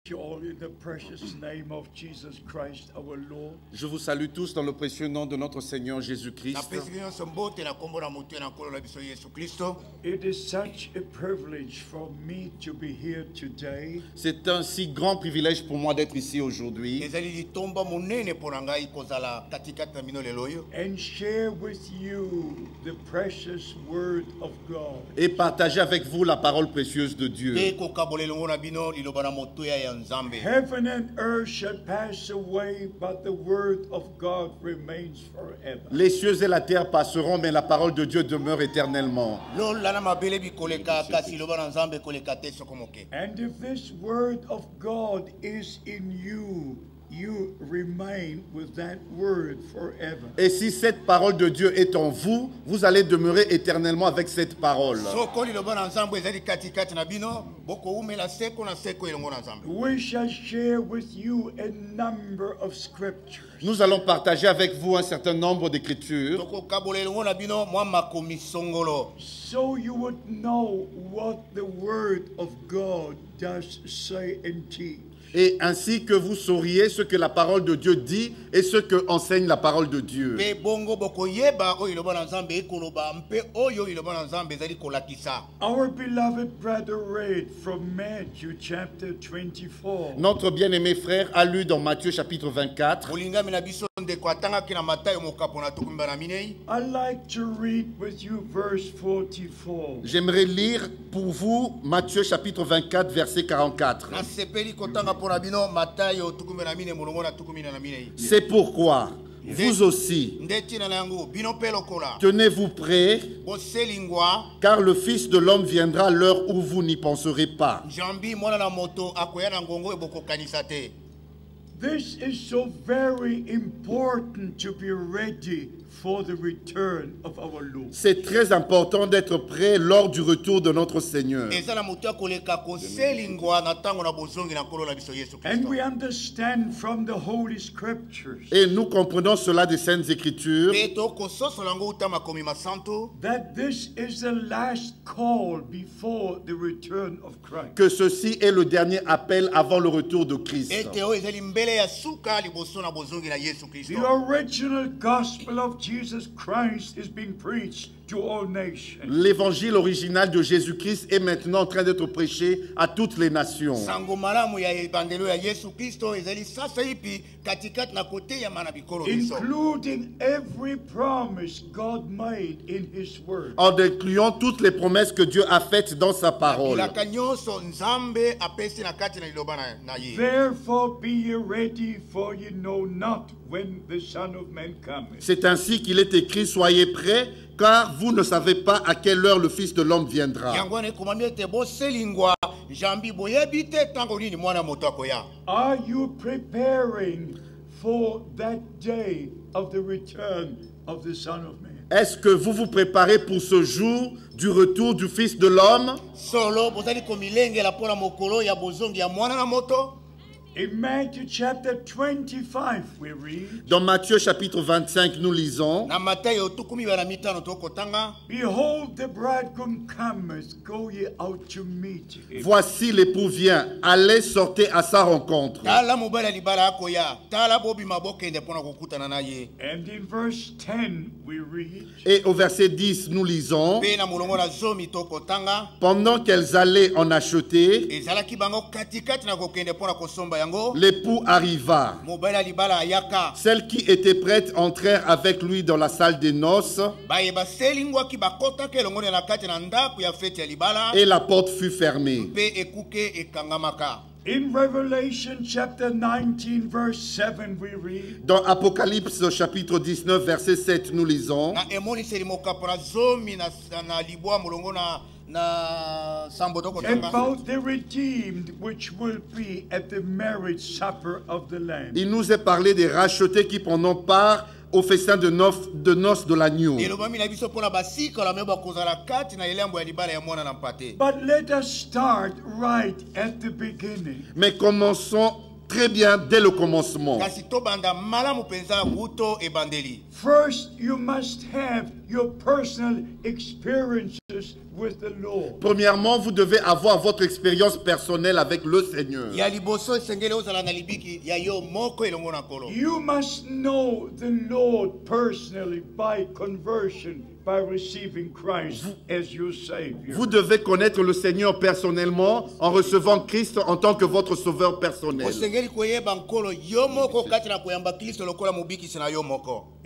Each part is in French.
you all in the precious name of Jesus Christ our Lord. Je vous salue tous dans le précieux nom de notre Seigneur Jésus-Christ. It is such a privilege for me to be here today. C'est un si grand privilège pour moi d'être ici aujourd'hui And share with you the precious word of God. et partager avec vous la parole précieuse de Dieu. Heaven and earth shall pass away, but the word of God remains forever. Les cieux et la terre passeront, mais la parole de Dieu demeure éternellement. And if this word of God is in you, you remain with that word forever. Et si cette parole de Dieu est en vous, vous allez demeurer éternellement avec cette parole. We shall share with you a number of scriptures. Nous allons partager avec vous un certain nombre d'écritures So you would know what the word of God does say and teach. et ainsi que vous sauriez ce que la parole de Dieu dit et ce que enseigne la parole de Dieu. Our beloved brother read from Matthew chapter 24. Notre bien-aimé frère a lu dans Matthieu chapitre 24. I'd like to read with you verse 44. J'aimerais lire pour vous Matthieu chapitre 24 verset 44. C'est pourquoi vous aussi, tenez-vous prêts, car le Fils de l'homme viendra à l'heure où vous n'y penserez pas. This is so very important to be ready for the return of our Lord. C'est très important d'être prêt lors du retour de notre Seigneur. And we understand from the Holy Scriptures Et nous comprenons cela des Saintes Écritures, that this is the last call before the return of Christ. que ceci est le dernier appel avant le retour de Christ. The original gospel of Jesus Christ is being preached to all nations. L'évangile original de Jésus-Christ est maintenant en train d'être prêché à toutes les nations. Including every promise God made in His Word. En incluant toutes les promesses que Dieu a faites dans sa parole. Therefore be ye ready, for ye know not when the Son of Man cometh. C'est ainsi qu'il est écrit, soyez prêts, car vous ne savez pas à quelle heure le Fils de l'homme viendra. Are you preparing for that day of the return of the Son of Man? Est-ce que vous vous préparez pour ce jour du retour du Fils de l'homme? In Matthew chapter 25 we read, Dans Matthieu chapitre 25, nous lisons, behold, the bridegroom cometh, go ye out to meet him. voici l'époux vient, allez sortez à sa rencontre. And in verse 10 we read, Et au verset 10, nous lisons, pendant qu'elles allaient en acheter, l'époux arriva. Celles qui étaient prêtes entrèrent avec lui dans la salle des noces et la porte fut fermée. in Revelation chapter 19 verse 7 we read, Dans Apocalypse chapitre 19 verset 7, nous lisons, about the redeemed which will be at the marriage supper of the Lamb. il nous est parlé des rachetés qui prendront part au festin de noces de l'agneau. But let us start right at the beginning. Mais commençons très bien dès le commencement. First, you must have your personal experiences with the Lord. Premièrement, vous devez avoir votre expérience personnelle avec le Seigneur. You must know the Lord personally by conversion, by receiving Christ as your Savior. Vous devez connaître le Seigneur personnellement en recevant Christ en tant que votre sauveur personnel.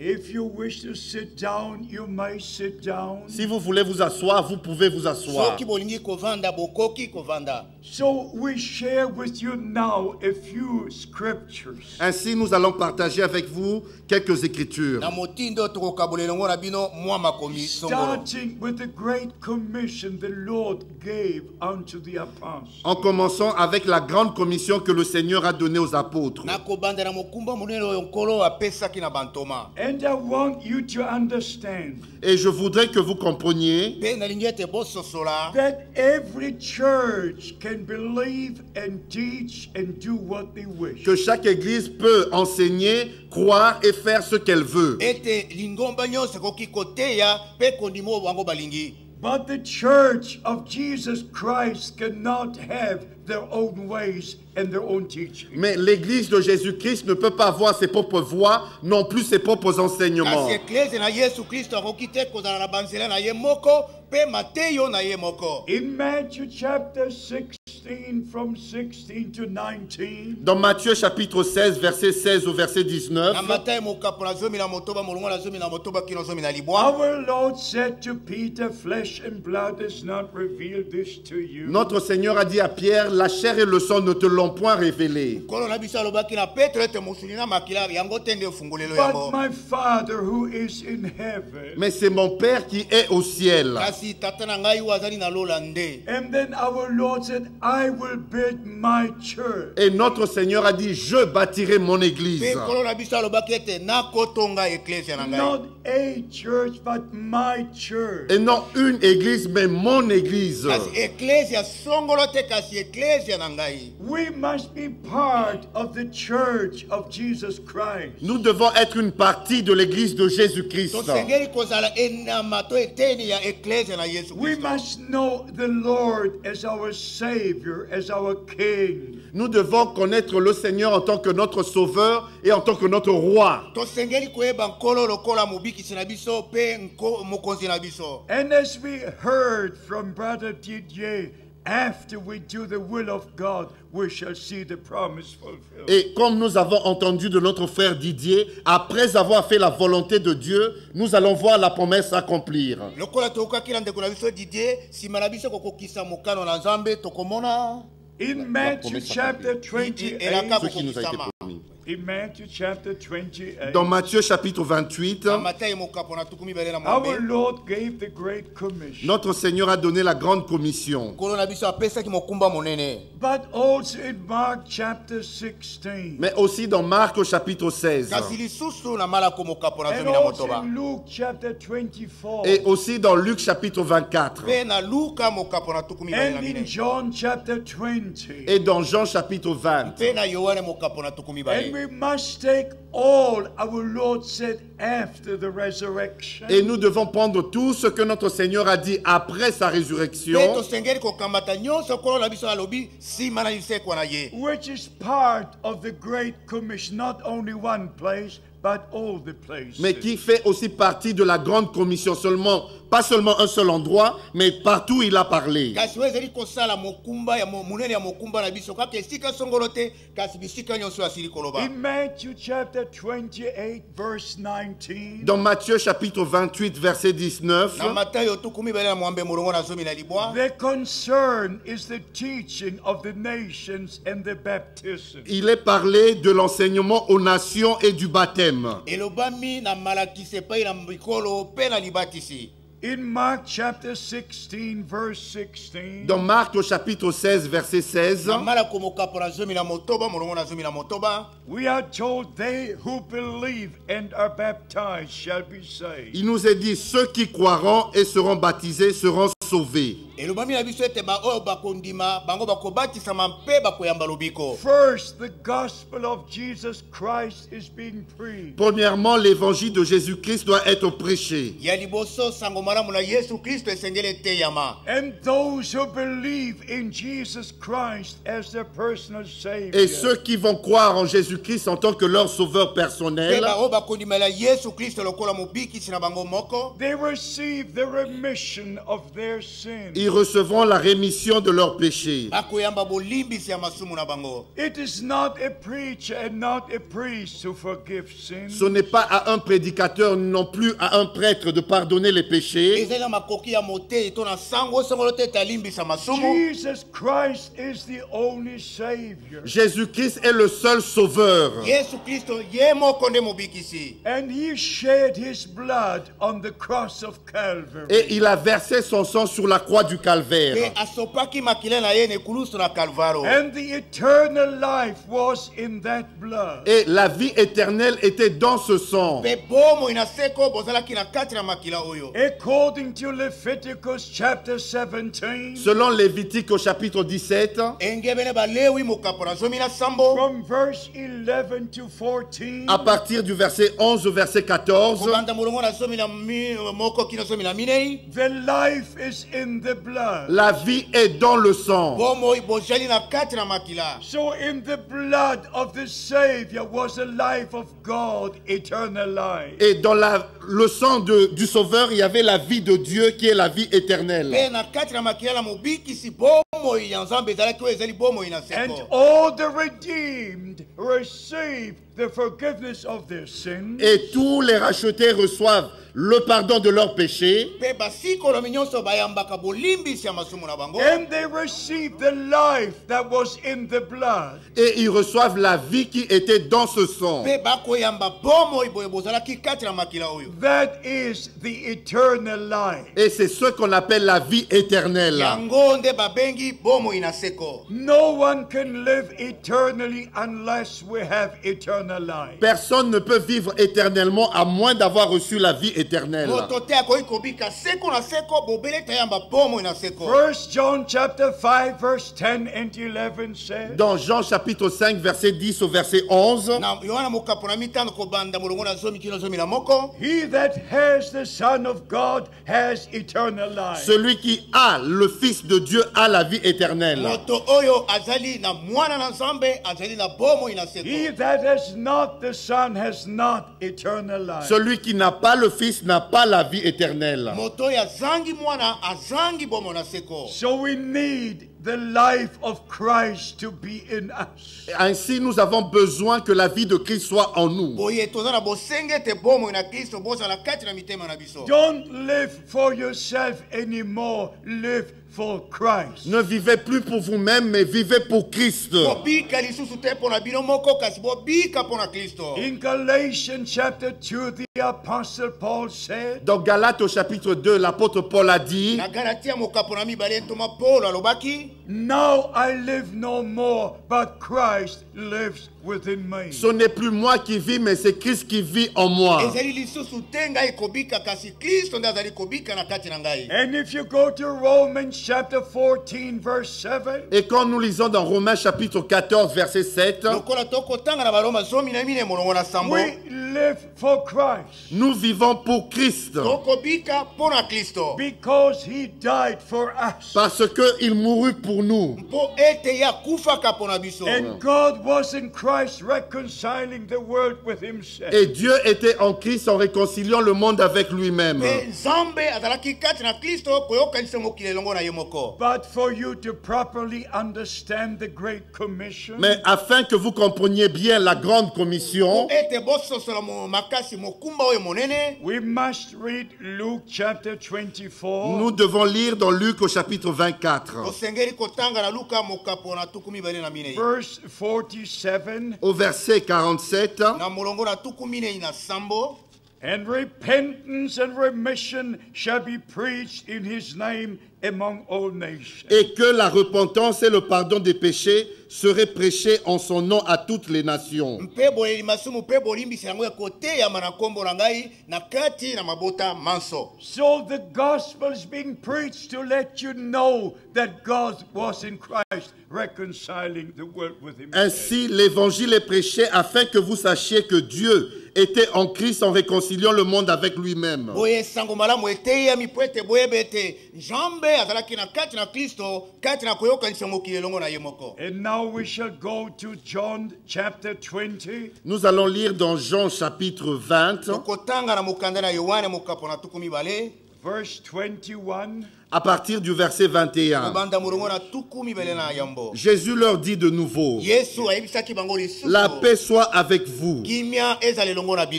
If you wish to sit down, you may sit down. Si vous voulez vous asseoir, vous pouvez vous asseoir. So we share with you now a few scriptures. Ainsi, nous allons partager avec vous quelques écritures. Starting with the great commission the Lord gave unto the apostles. En commençant avec la grande commission que le Seigneur a donnée aux apôtres. And I want you to understand Et je voudrais que vous compreniez that every church can believe and teach and do what they wish. que chaque église peut enseigner, croire et faire ce qu'elle veut. But the church of Jesus Christ cannot have their own ways and their own teaching. Mais l'église de Jésus-Christ ne peut pas avoir ses propres voies, non plus ses propres enseignements. In Matthew chapter 16 from 16 to 19. Dans Matthieu chapitre 16, verset 16 au verset 19, Our Lord said to Peter, flesh and blood has not revealed this to you. notre Seigneur a dit à Pierre, la chair et le sang ne te l'ont point révélé. But my Father who is in heaven. Mais c'est mon Père qui est au ciel. And then our Lord said, I will build my church. Et notre Seigneur a dit, je bâtirai mon église. Not a church, but my church. Et non une église, mais mon église. We must be part of the church of Jesus Christ. Nous devons être une partie de l'église de Jésus-Christ. We must know the Lord as our Savior, as our King. Nous devons connaître le Seigneur en tant que notre sauveur et en tant que notre roi. And as we heard from Brother Didier, after we do the will of God, we shall see the promise fulfilled. Et comme nous avons entendu de notre frère Didier, après avoir fait la volonté de Dieu, nous allons voir la promesse s'accomplir. In Matthew chapter 28, Ce qui nous a été promis. in Matthew chapter 28, Dans Matthieu chapitre 28, our Lord gave the great commission. notre Seigneur a donné la grande commission. But also in Mark chapter 16. Mais aussi dans Marc au chapitre 16. And also in Luke chapter 24. Et aussi dans Luc chapitre 24. And in John chapter 20. Et dans Jean chapitre 20. And we must take all our Lord said after the resurrection. Et nous devons prendre tout ce que notre Seigneur a dit après sa résurrection, Which is part of the Great Commission, not only one place, but all the places. mais qui fait aussi partie de la grande commission, pas seulement un seul endroit, mais partout où il a parlé. In Matthew chapter 28, verse 19. Dans Matthieu chapitre 28, verset 19, The concern is the teaching of the nations and the baptism. il est parlé de l'enseignement aux nations et du baptême. In Mark chapter 16, verse 16. Dans Marc au chapitre 16, verset 16, We are told they who believe and are baptized shall be saved. il nous est dit, ceux qui croiront et seront baptisés seront sauvés. First, the gospel of Jesus Christ is being preached. Premièrement, l'évangile de Jésus-Christ doit être prêché. And those who believe in Jesus Christ as their personal Savior, Et ceux qui vont croire en Jésus-Christ en tant que leur sauveur personnel, they receive the remission of their sins. ils recevront la rémission de leurs péchés. It is not a preacher and not a priest who forgive sins. Ce n'est pas à un prédicateur non plus à un prêtre de pardonner les péchés. Jesus Christ is the only Savior. Jésus-Christ est le seul sauveur. And he shed his blood on the cross of Calvary. Et il a versé son sang sur la croix du calvaire. And the eternal life was in that blood. Et la vie éternelle était dans ce sang. According to Leviticus chapter 17, Selon Lévitique au chapitre 17, from verse 11 to 14, à partir du verset 11 au verset 14, the life is in the blood. la vie est dans le sang. So in the blood of the Savior was the life of God, eternal life. Et dans le sang du Sauveur, il y avait la vie de Dieu qui est la vie éternelle. And all the redeemed receive the forgiveness of their sins. Et tous les rachetés reçoivent le pardon de leurs péchés. And they receive the life that was in the blood. Et ils reçoivent la vie qui était dans ce sang. That is the eternal life. Et c'est ce qu'on appelle la vie éternelle. No one can live eternally unless we have eternal life. Personne ne peut vivre éternellement à moins d'avoir reçu la vie éternelle. 1 John chapter 5 verse 10 and 11 says, Dans Jean chapitre 5 verset 10 au verset 11, he that has the Son of God has eternal life. celui qui a le Fils de Dieu a la vie éternelle. He that has not the Son has not eternal life. Celui qui n'a pas le Fils n'a pas la vie éternelle. So we need the life of Christ to be in us. Ainsi, nous avons besoin que la vie de Christ soit en nous. Don't live for yourself anymore. Live for Christ. Ne vivez plus pour vous-même, mais vivez pour Christ. In Galatians chapter 2, the Apostle Paul said, Dans Galates au chapitre 2, l'apôtre Paul a dit, now I live no more, but Christ lives within me. ce n'est plus moi qui vis, mais c'est Christ qui vit en moi. And if you go to Romans chapter 14 verse 7, Et quand nous lisons dans Romains chapitre 14, verset 7, we live for Christ nous vivons pour Christ. because he died for us. Parce qu'il mourut pour nous. And God was in Christ reconciling the world with himself. Et Dieu était en Christ en réconciliant le monde avec lui-même. But for you to properly understand the Great Commission, Mais afin que vous compreniez bien la grande commission, we must read Luke chapter 24. nous devons lire dans Luc au chapitre 24, Verse 47, au verset 47. and repentance and remission shall be preached in his name among all nations. Et que la repentance et le pardon des péchés seraient prêchés en son nom à toutes les nations. So the gospel is being preached to let you know that God was in Christ reconciling the world with himself. Ainsi, l'évangile est prêché afin que vous sachiez que Dieu était en Christ en réconciliant le monde avec lui-même. And now we shall go to John chapter 20. Nous allons lire dans Jean chapitre 20, Verse 21. à partir du verset 21. Jésus leur dit de nouveau, la paix soit avec vous.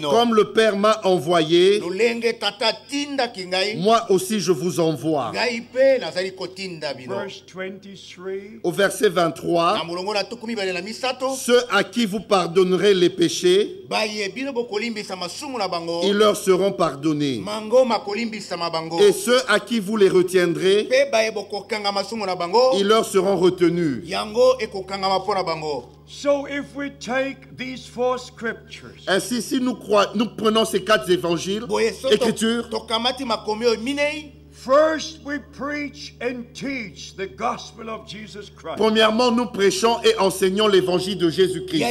Comme le Père m'a envoyé, moi aussi je vous envoie. Verse 23. Au verset 23, ceux à qui vous pardonnerez les péchés, ils leur seront pardonnés. Et ceux à qui vous les retiendrez, ils leur seront retenus. So if we take these four scriptures, Ainsi, si nous prenons ces 4 évangiles, écritures, first we preach and teach the gospel of Jesus Christ. premièrement, nous prêchons et enseignons l'évangile de Jésus-Christ.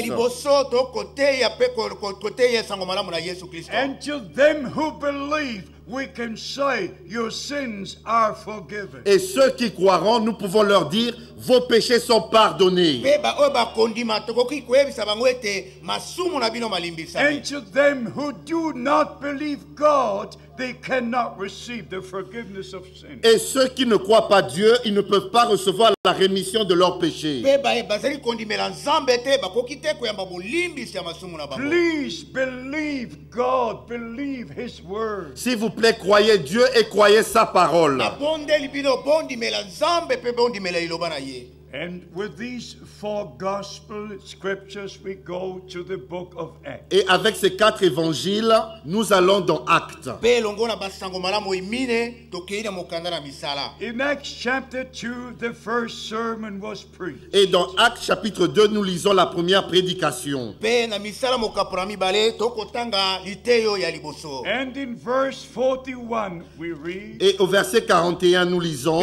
And to them who believe, we can say, your sins are forgiven. Et ceux qui croiront, nous pouvons leur dire, vos péchés sont pardonnés. And to them who do not believe God, they cannot receive the forgiveness of sin. Et ceux qui ne croient pas Dieu, ils ne peuvent pas recevoir la rémission de leurs péchés. Please believe God, believe His word. S'il vous plaît, croyez Dieu et croyez sa parole. And with these four gospel scriptures, we go to the book of Acts. Et avec ces 4 évangiles, nous allons dans Actes. In Acts chapter 2, the first sermon was preached. Et dans Actes chapitre 2, nous lisons la première prédication. And in verse 41, we read, Et au verset 41, nous lisons,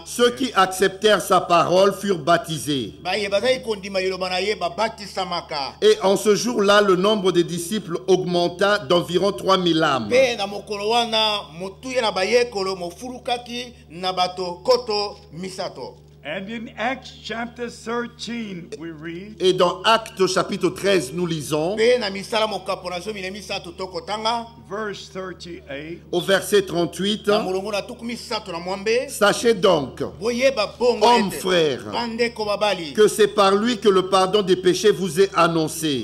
ceux qui acceptèrent sa parole furent baptisés. Et en ce jour-là, le nombre des disciples augmenta d'environ 3000 âmes. and in Acts chapter 13, we read, Et dans Actes chapitre 13, nous lisons, verse 38, au verset 38, sachez donc, hommes frères, que c'est par lui que le pardon des péchés vous est annoncé.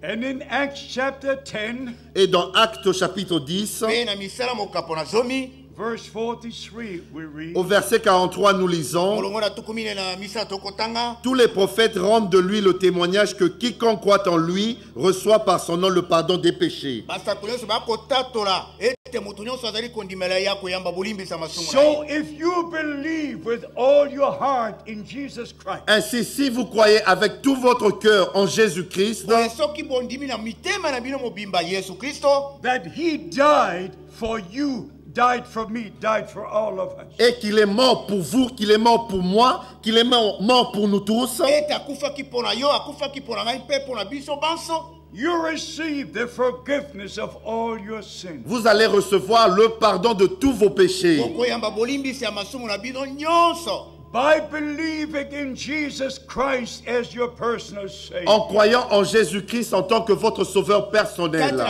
and in Acts chapter 10, Et dans Actes chapitre 10, verse 43, we read, au verset 43, nous lisons, tous les prophètes rendent de lui le témoignage que quiconque croit en lui reçoit par son nom le pardon des péchés. so if you believe with all your heart in Jesus Christ, Ainsi, si vous croyez avec tout votre cœur en Jésus-Christ, that He died for you, died for me, died for all of us, et qu'il est mort pour vous, qu'il est mort pour moi, qu'il est mort pour nous tous, you receive the forgiveness of all your sins. vous allez recevoir le pardon de tous vos péchés. By believing in Jesus Christ as your personal Savior. En croyant en Jésus-Christ en tant que votre sauveur personnel.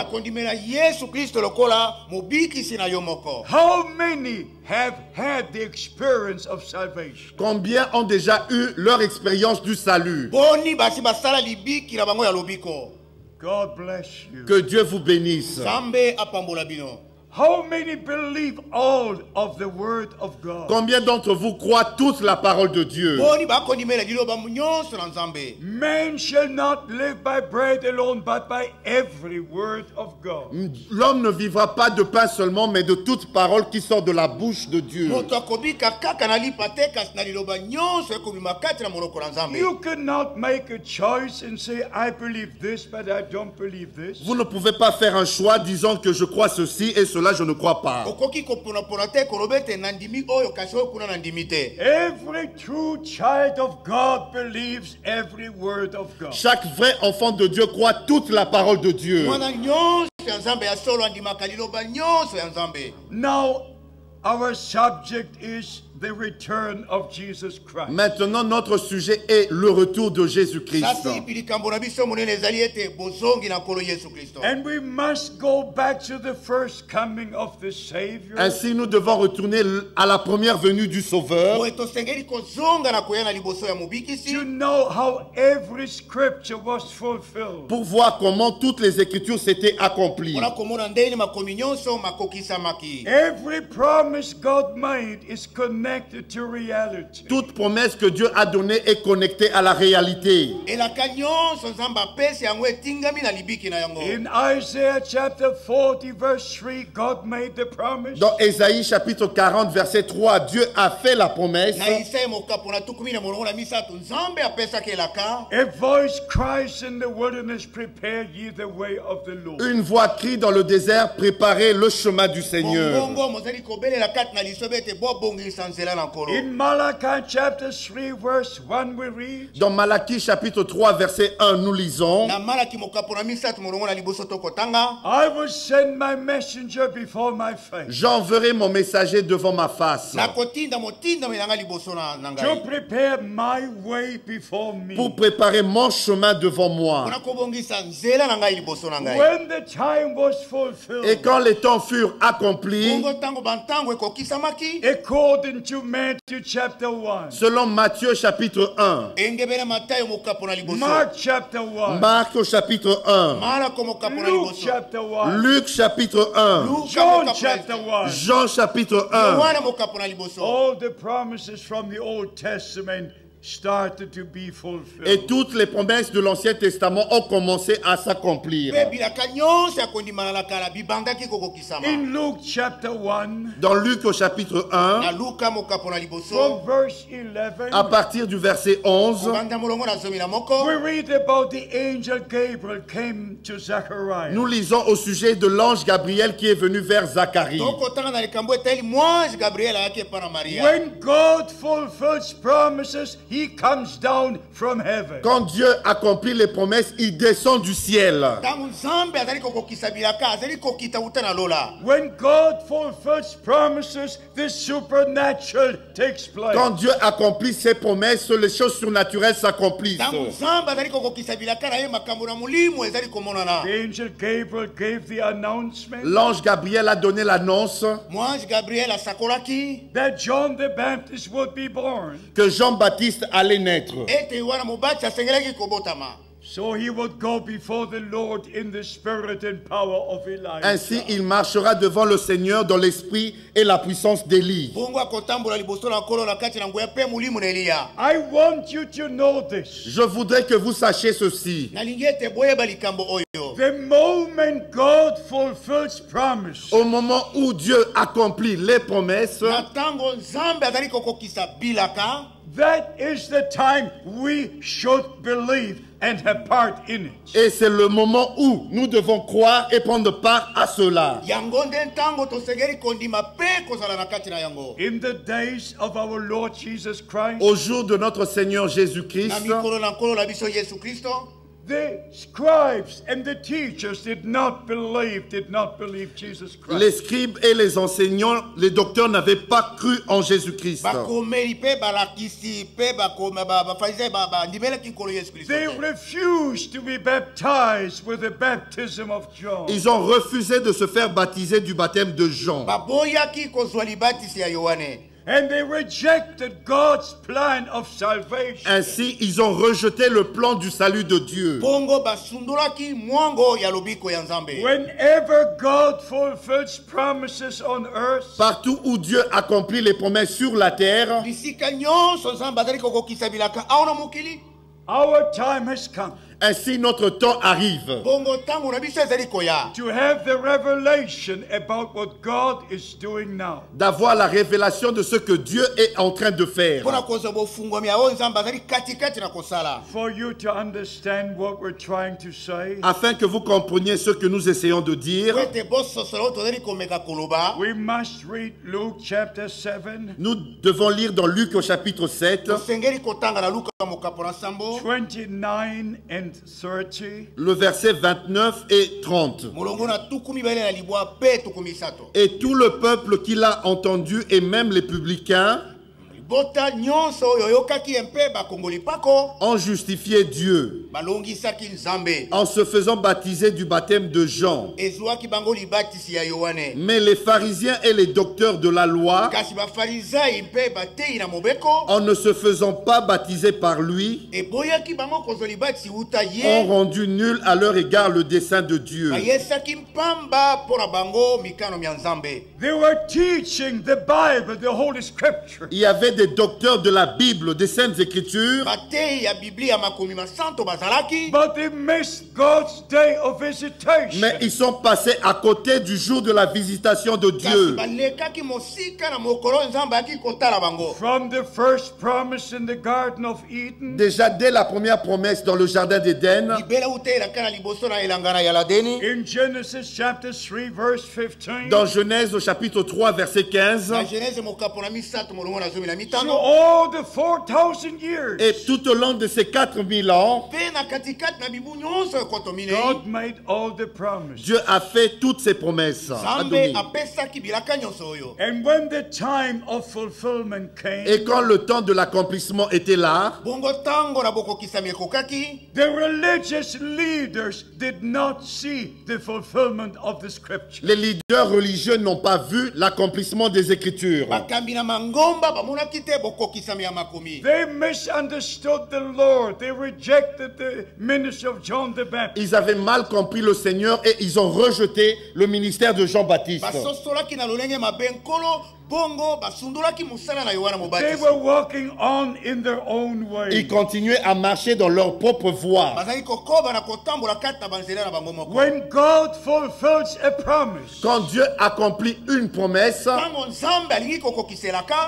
How many have had the experience of salvation? Combien ont déjà eu leur expérience du salut? God bless you. Que Dieu vous bénisse. How many believe all of the word of God? Combien d'entre vous croient toute la parole de Dieu? Man shall not live by bread alone, but by every word of God. L'homme ne vivra pas de pain seulement, mais de toute parole qui sort de la bouche de Dieu. You cannot make a choice and say, I believe this, but I don't believe this. Vous ne pouvez pas faire un choix disant que je crois ceci et cela je ne crois pas. Every true child of God believes every word of God. Chaque vrai enfant de Dieu croit toute la parole de Dieu. Now, our subject is the return of Jesus Christ. Maintenant, notre sujet est le retour de Jésus-Christ. And we must go back to the first coming of the Savior. Ainsi, nous devons retourner à la première venue du Sauveur To know how every scripture was fulfilled. pour voir comment toutes les Écritures s'étaient accomplies. Every promise God made is connected to reality. Toute promesse que Dieu a donnée est connectée à la réalité. In Isaiah chapter 40 verse 3, God made the promise. Dans Ésaïe chapitre 40 verset 3, Dieu a fait la promesse. A voice cries in the wilderness, prepare ye the way of the Lord. Une voix crie dans le désert, préparez le chemin du Seigneur. In Malachi chapter 3 verse 1 we read, Dans Malachie chapitre 3 verset 1, nous lisons: I will send my messenger before my face J'enverrai mon messager devant ma face to prepare my way before me. pour préparer mon chemin devant moi. When the time was fulfilled, Et quand les temps furent accomplis, according to Matthew chapter 1, selon Matthieu chapitre 1, Mark chapter 1, Marc au chapitre 1, Luke chapter 1, Luc chapitre 1, John chapter 1, Jean chapitre 1, all the promises from the Old Testament started to be fulfilled. et toutes les promesses de l'Ancien Testament ont commencé à s'accomplir. In Luke chapter 1, Dans Luc au chapitre 1, from verse 11, à partir du verset 11, we read about the angel Gabriel came to Zechariah. nous lisons au sujet de l'ange Gabriel qui est venu vers Zacharie. When God fulfills promises, He comes down from heaven. Quand Dieu accomplit les promesses, il descend du ciel. When God fulfills promises, the supernatural takes place. Quand Dieu accomplit ses promesses, les choses surnaturelles s'accomplissent. The angel Gabriel gave the announcement L'ange Gabriel a donné l'annonce that John the Baptist would be born. que Jean-Baptiste allait naître. So he would go before the Lord in the spirit and power of Elijah. Ainsi, il marchera devant le Seigneur dans l'esprit et la puissance d'Élie. I want you to know this. Je voudrais que vous sachiez ceci. The moment God fulfills promise, Au moment où Dieu accomplit les promesses, that is the time we should believe and have part in it. et c'est le moment où nous devons croire et prendre part à cela. In the days of our Lord Jesus Christ, Au jour de notre Seigneur Jésus-Christ, the scribes and the teachers did not believe Jesus Christ. les scribes et les enseignants, les docteurs n'avaient pas cru en Jésus-Christ. They refused to be baptized with the baptism of John. Ils ont refusé de se faire baptiser du baptême de Jean. And they rejected God's plan of salvation. Ainsi, ils ont rejeté le plan du salut de Dieu. Whenever God fulfills promises on earth, partout où Dieu accomplit les promesses sur la terre, our time has come. Ainsi notre temps arrive. To have the revelation about what God is doing now. D'avoir la révélation de ce que Dieu est en train de faire. For you to understand what we're trying to say. Afin que vous compreniez ce que nous essayons de dire. We must read Luke chapter 7. Nous devons lire dans Luc au chapitre 7. 29 and 30. Le verset 29 et 30. Et tout le peuple qui l'a entendu, et même les publicains, ont justifié Dieu en se faisant baptiser du baptême de Jean. Mais les pharisiens et les docteurs de la loi, en ne se faisant pas baptiser par lui, ont rendu nul à leur égard le dessein de Dieu. They were teaching the Bible, the Holy Scripture. Il y avait des docteurs de la Bible, des Saintes Écritures, but they missed God's day of visitation. mais ils sont passés à côté du jour de la visitation de Dieu. From the first promise in the Garden of Eden, déjà dès la première promesse dans le jardin d'Éden, in Genesis chapter 3 verse 15, dans Genèse au chapitre 3 verset 15, through all the 4,000 years, et tout au long de ces 4000 ans, God made all the promises. Dieu a fait toutes ses promesses. And when the time of fulfillment came, Et quand le temps de l'accomplissement était là, the religious leaders did not see the fulfillment of the scripture. les leaders religieux n'ont pas vu l'accomplissement des Écritures. They misunderstood the Lord. They rejected the ministry of John the Baptist. Ils avaient mal compris le Seigneur et ils ont rejeté le ministère de Jean-Baptiste. They were walking on in their own way. Ils continuaient à marcher dans leur propre voie. When God fulfills a promise, Quand Dieu accomplit une promesse,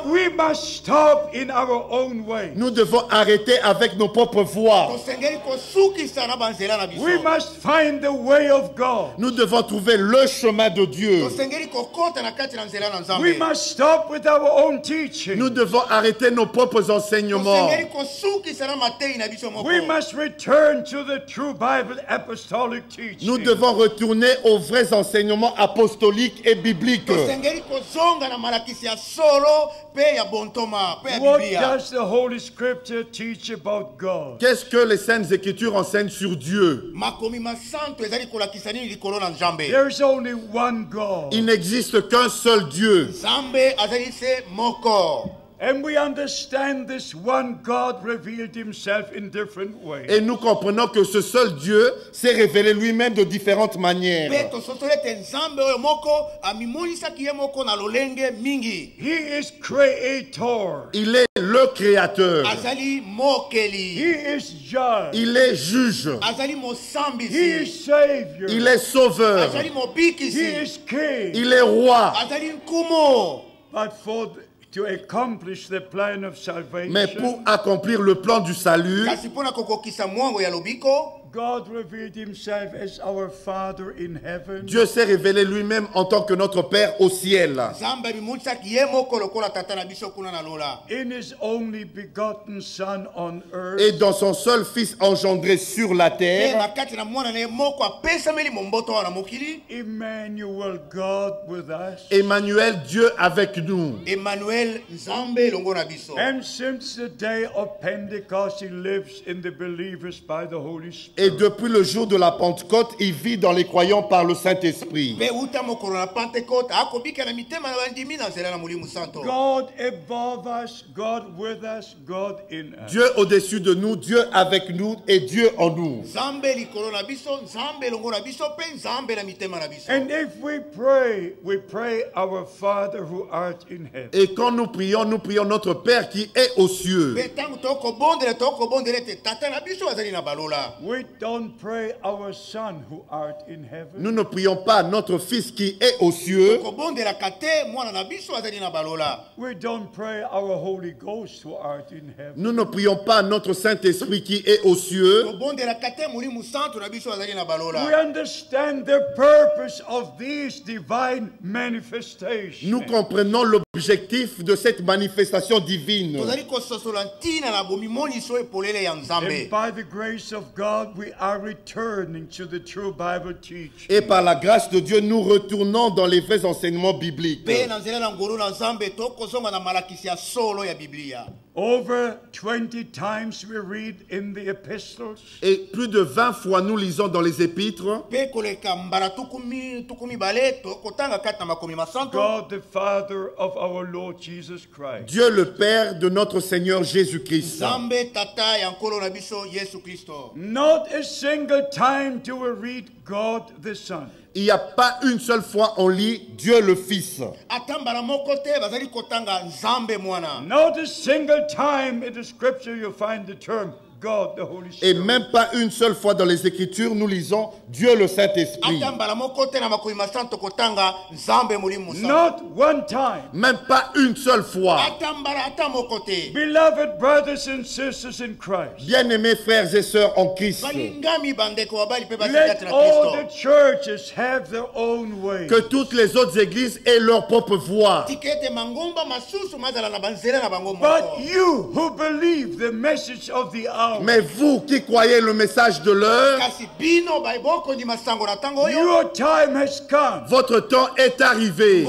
we must stop in our own way. nous devons arrêter avec nos propres voies. We must find the way of God. Nous devons trouver le chemin de Dieu. We must stop with our own teaching. Nous devons arrêter nos propres enseignements. We must return to the true Bible apostolic teaching. Nous devons retourner aux vrais enseignements apostoliques et bibliques. What does the Holy Scripture teach about God? Qu'est-ce que les Saintes Écritures enseignent sur Dieu? There is only one God. Il n'existe qu'un seul Dieu. And we understand this one God revealed himself in different ways. Et nous comprenons que ce seul Dieu s'est révélé lui-même de différentes manières. He is creator. Il est le créateur. He is judge. Il est juge. He is savior. Il est sauveur. He is king. Il est roi. But to accomplish the plan of salvation, Mais pour accomplir le plan du salut, God revealed himself as our Father in heaven. Dieu s'est révélé lui-même en tant que notre Père au ciel. In his only begotten Son on earth. Et dans son seul Fils engendré sur la terre. Emmanuel, God with us. Emmanuel, Dieu avec nous. And since the day of Pentecost, he lives in the believers by the Holy Spirit. Et depuis le jour de la Pentecôte, il vit dans les croyants par le Saint-Esprit. God above us, God with us, God in us. Dieu au-dessus de nous, Dieu avec nous et Dieu en nous. And if we pray our Father who art in heaven. Et quand nous prions notre Père qui est aux cieux. We don't pray our Son who art in heaven. Nous ne prions pas notre Fils qui est aux cieux. We don't pray our Holy Ghost who art in heaven. Nous ne prions pas notre Saint-Esprit qui est aux cieux. We understand the purpose of these divine manifestations. Nous comprenons l'objectif de cette manifestation divine. And by the grace of God, we are returning to the true Bible teaching. Et par la grâce de Dieu, nous retournons dans les vrais enseignements bibliques. Over 20 times we read in the epistles. Et plus de 20 fois nous lisons dans les épîtres. God the Father of our Lord Jesus Christ. Dieu le Père de notre Seigneur Jésus-Christ. Not a single time do we read God the Son. Il n'y a pas une seule fois on lit Dieu le Fils. Not a single time in the scripture you find the term God the Holy Spirit. Et même pas une seule fois dans les Écritures nous lisons Dieu le Saint-Esprit. Not one time. Même pas une seule fois. Beloved brothers and sisters in Christ. Bien-aimés frères et sœurs en Christ. Let all the churches have their own way. Que toutes les autres églises aient leur propre voix. But you who believe the message of the hour, mais vous qui croyez le message de l'heure, your time has come. Votre temps est arrivé.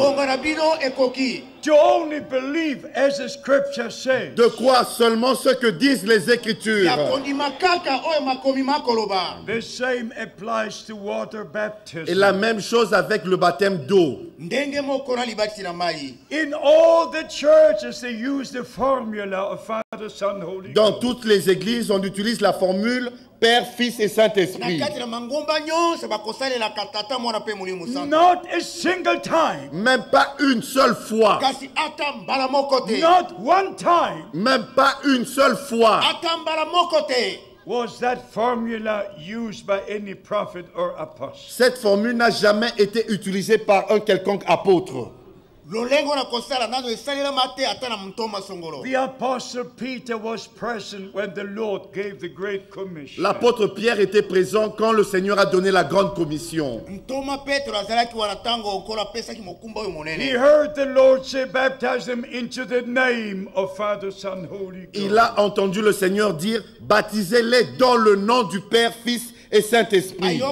To only believe as the scripture says. De croire seulement ce que disent les Écritures. The same applies to water baptism. Et la même chose avec le baptême d'eau. In all the churches they use the formula of Father, Son, Holy Ghost. Dans toutes les églises, on utilise la formule Père, Fils et Saint-Esprit. Not a single time. Même pas une seule fois. Not one time. Même pas une seule fois. Was that formula used by any prophet or apostle? Cette formule n'a jamais été utilisée par un quelconque apôtre. The apostle Peter was present when the Lord gave the great commission. L'apôtre Pierre était présent quand le Seigneur a donné la grande commission. He heard the Lord say, baptize them into the name of Father, Son, Holy Ghost. Il a entendu le Seigneur dire, baptisez-les dans le nom du Père, Fils et Saint-Esprit.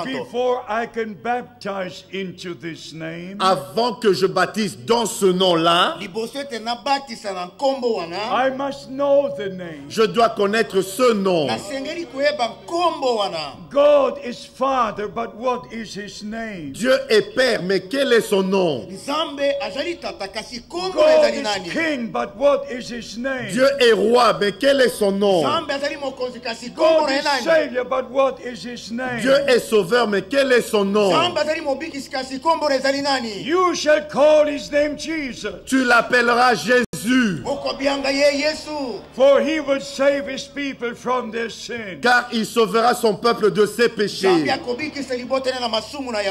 Before I can baptize into this name, avant que je baptise dans ce nom-là, I must know the name. Je dois connaître ce nom. God is Father, but what is his name? Dieu est Père, mais quel est son nom? God is King, but what is his name? Dieu est roi, mais quel est son nom? God is Savior, but what is his name? Dieu est sauveur, mais quel est son nom? You shall call his name Jesus. Tu l'appelleras Jésus. For he will save his people from their sin. Car il sauvera son peuple de ses péchés.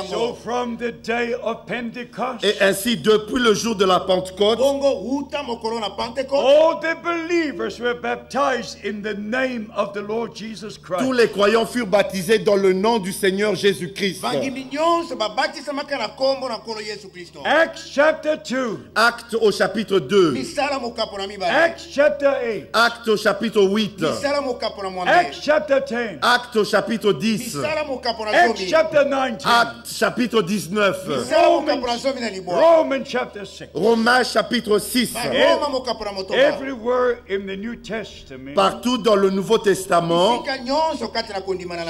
So from the day of Pentecost, et ainsi depuis le jour de la Pentecôte, all the believers were baptized in the name of the Lord Jesus Christ. Tous les croyants furent baptisés dans le nom du Seigneur Jésus-Christ. Acts chapter 2. Actes au chapitre 2. Acts chapter 8. Actes au chapitre 8. Acts chapter 10. Actes au chapitre 10. Acts chapter 19. Actes chapitre 19. Romans chapter 6. Romains chapitre 6. Everywhere in the New Testament. Partout dans le Nouveau Testament.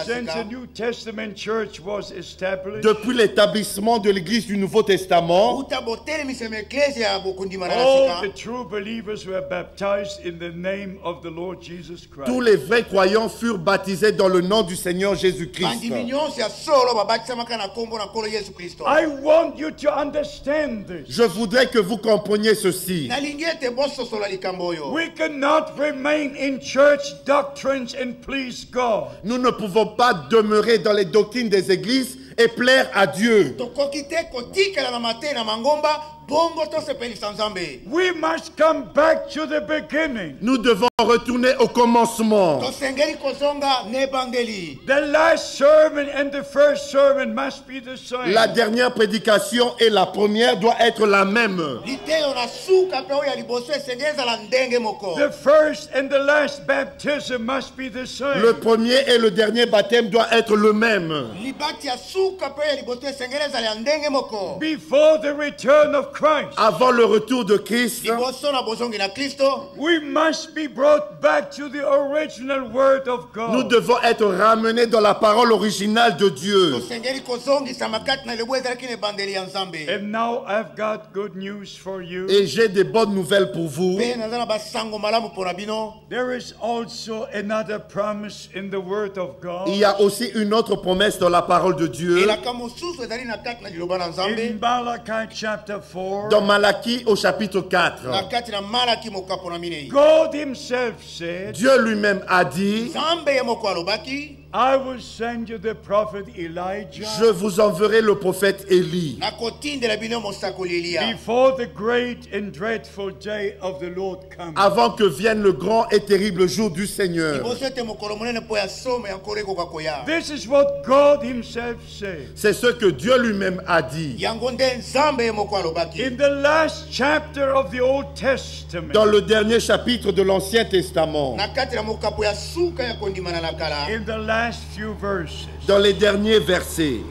Since the New Testament church was established. Depuis l'établissement de l'Église du Nouveau Testament. All the true believers were baptized in the name of the Lord Jesus Christ. Tous les vrais croyants furent baptisés dans le nom du Seigneur Jésus-Christ. I want you to understand this. Je voudrais que vous compreniez ceci. We cannot remain in church doctrines and please God. Nous ne pouvons pas demeurer dans les doctrines des églises et plaire à Dieu. We must come back to the beginning. Nous devons retourner au commencement. The last sermon and the first sermon must be the same. La dernière prédication et la première doivent être la même. The first and the last baptism must be the same. Le premier et le dernier baptême doivent être le même. Before the return of Christ, avant le retour de Christ, we must be brought back to the original word of God. Nous devons être ramenés dans la parole originale de Dieu. And now I've got good news for you. Et j'ai des bonnes nouvelles pour vous. There is also another promise in the word of God. Il y a aussi une autre promesse dans la parole de Dieu. In Malachi chapter 4. Dans Malachie au chapitre 4. God himself said, Dieu lui-même a dit, I will send you the prophet Elijah. Je vous enverrai le prophète Élie. Before the great and dreadful day of the Lord comes. Avant que vienne le grand et terrible jour du Seigneur. This is what God himself said. C'est ce que Dieu lui-même a dit. In the last chapter of the Old Testament. Dans le dernier chapitre de l'Ancien Testament. In the last few verses. Dans les derniers versets.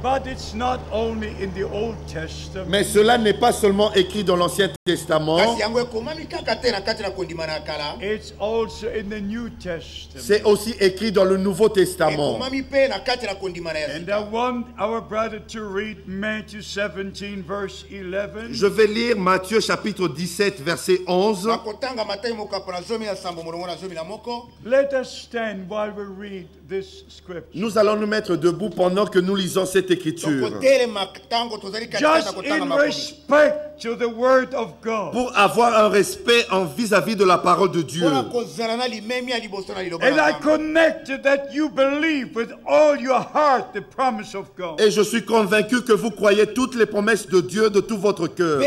But it's not only in the Old Testament. Mais cela n'est pas seulement écrit dans l'Ancien Testament. It's also in the New Testament. C'est aussi écrit dans le Nouveau Testament. And I want our brother to read Matthew 17 verse 11. Je vais lire Matthieu chapitre 17 verset 11. Let us stand while we read this scripture. Nous allons nous mettre debout pendant que nous lisons cette écriture. Just in respect to the word of God. Pour avoir un respect en vis-à-vis de la parole de Dieu. And I connect that you believe with all your heart the promise of God. Et je suis convaincu que vous croyez toutes les promesses de Dieu de tout votre cœur.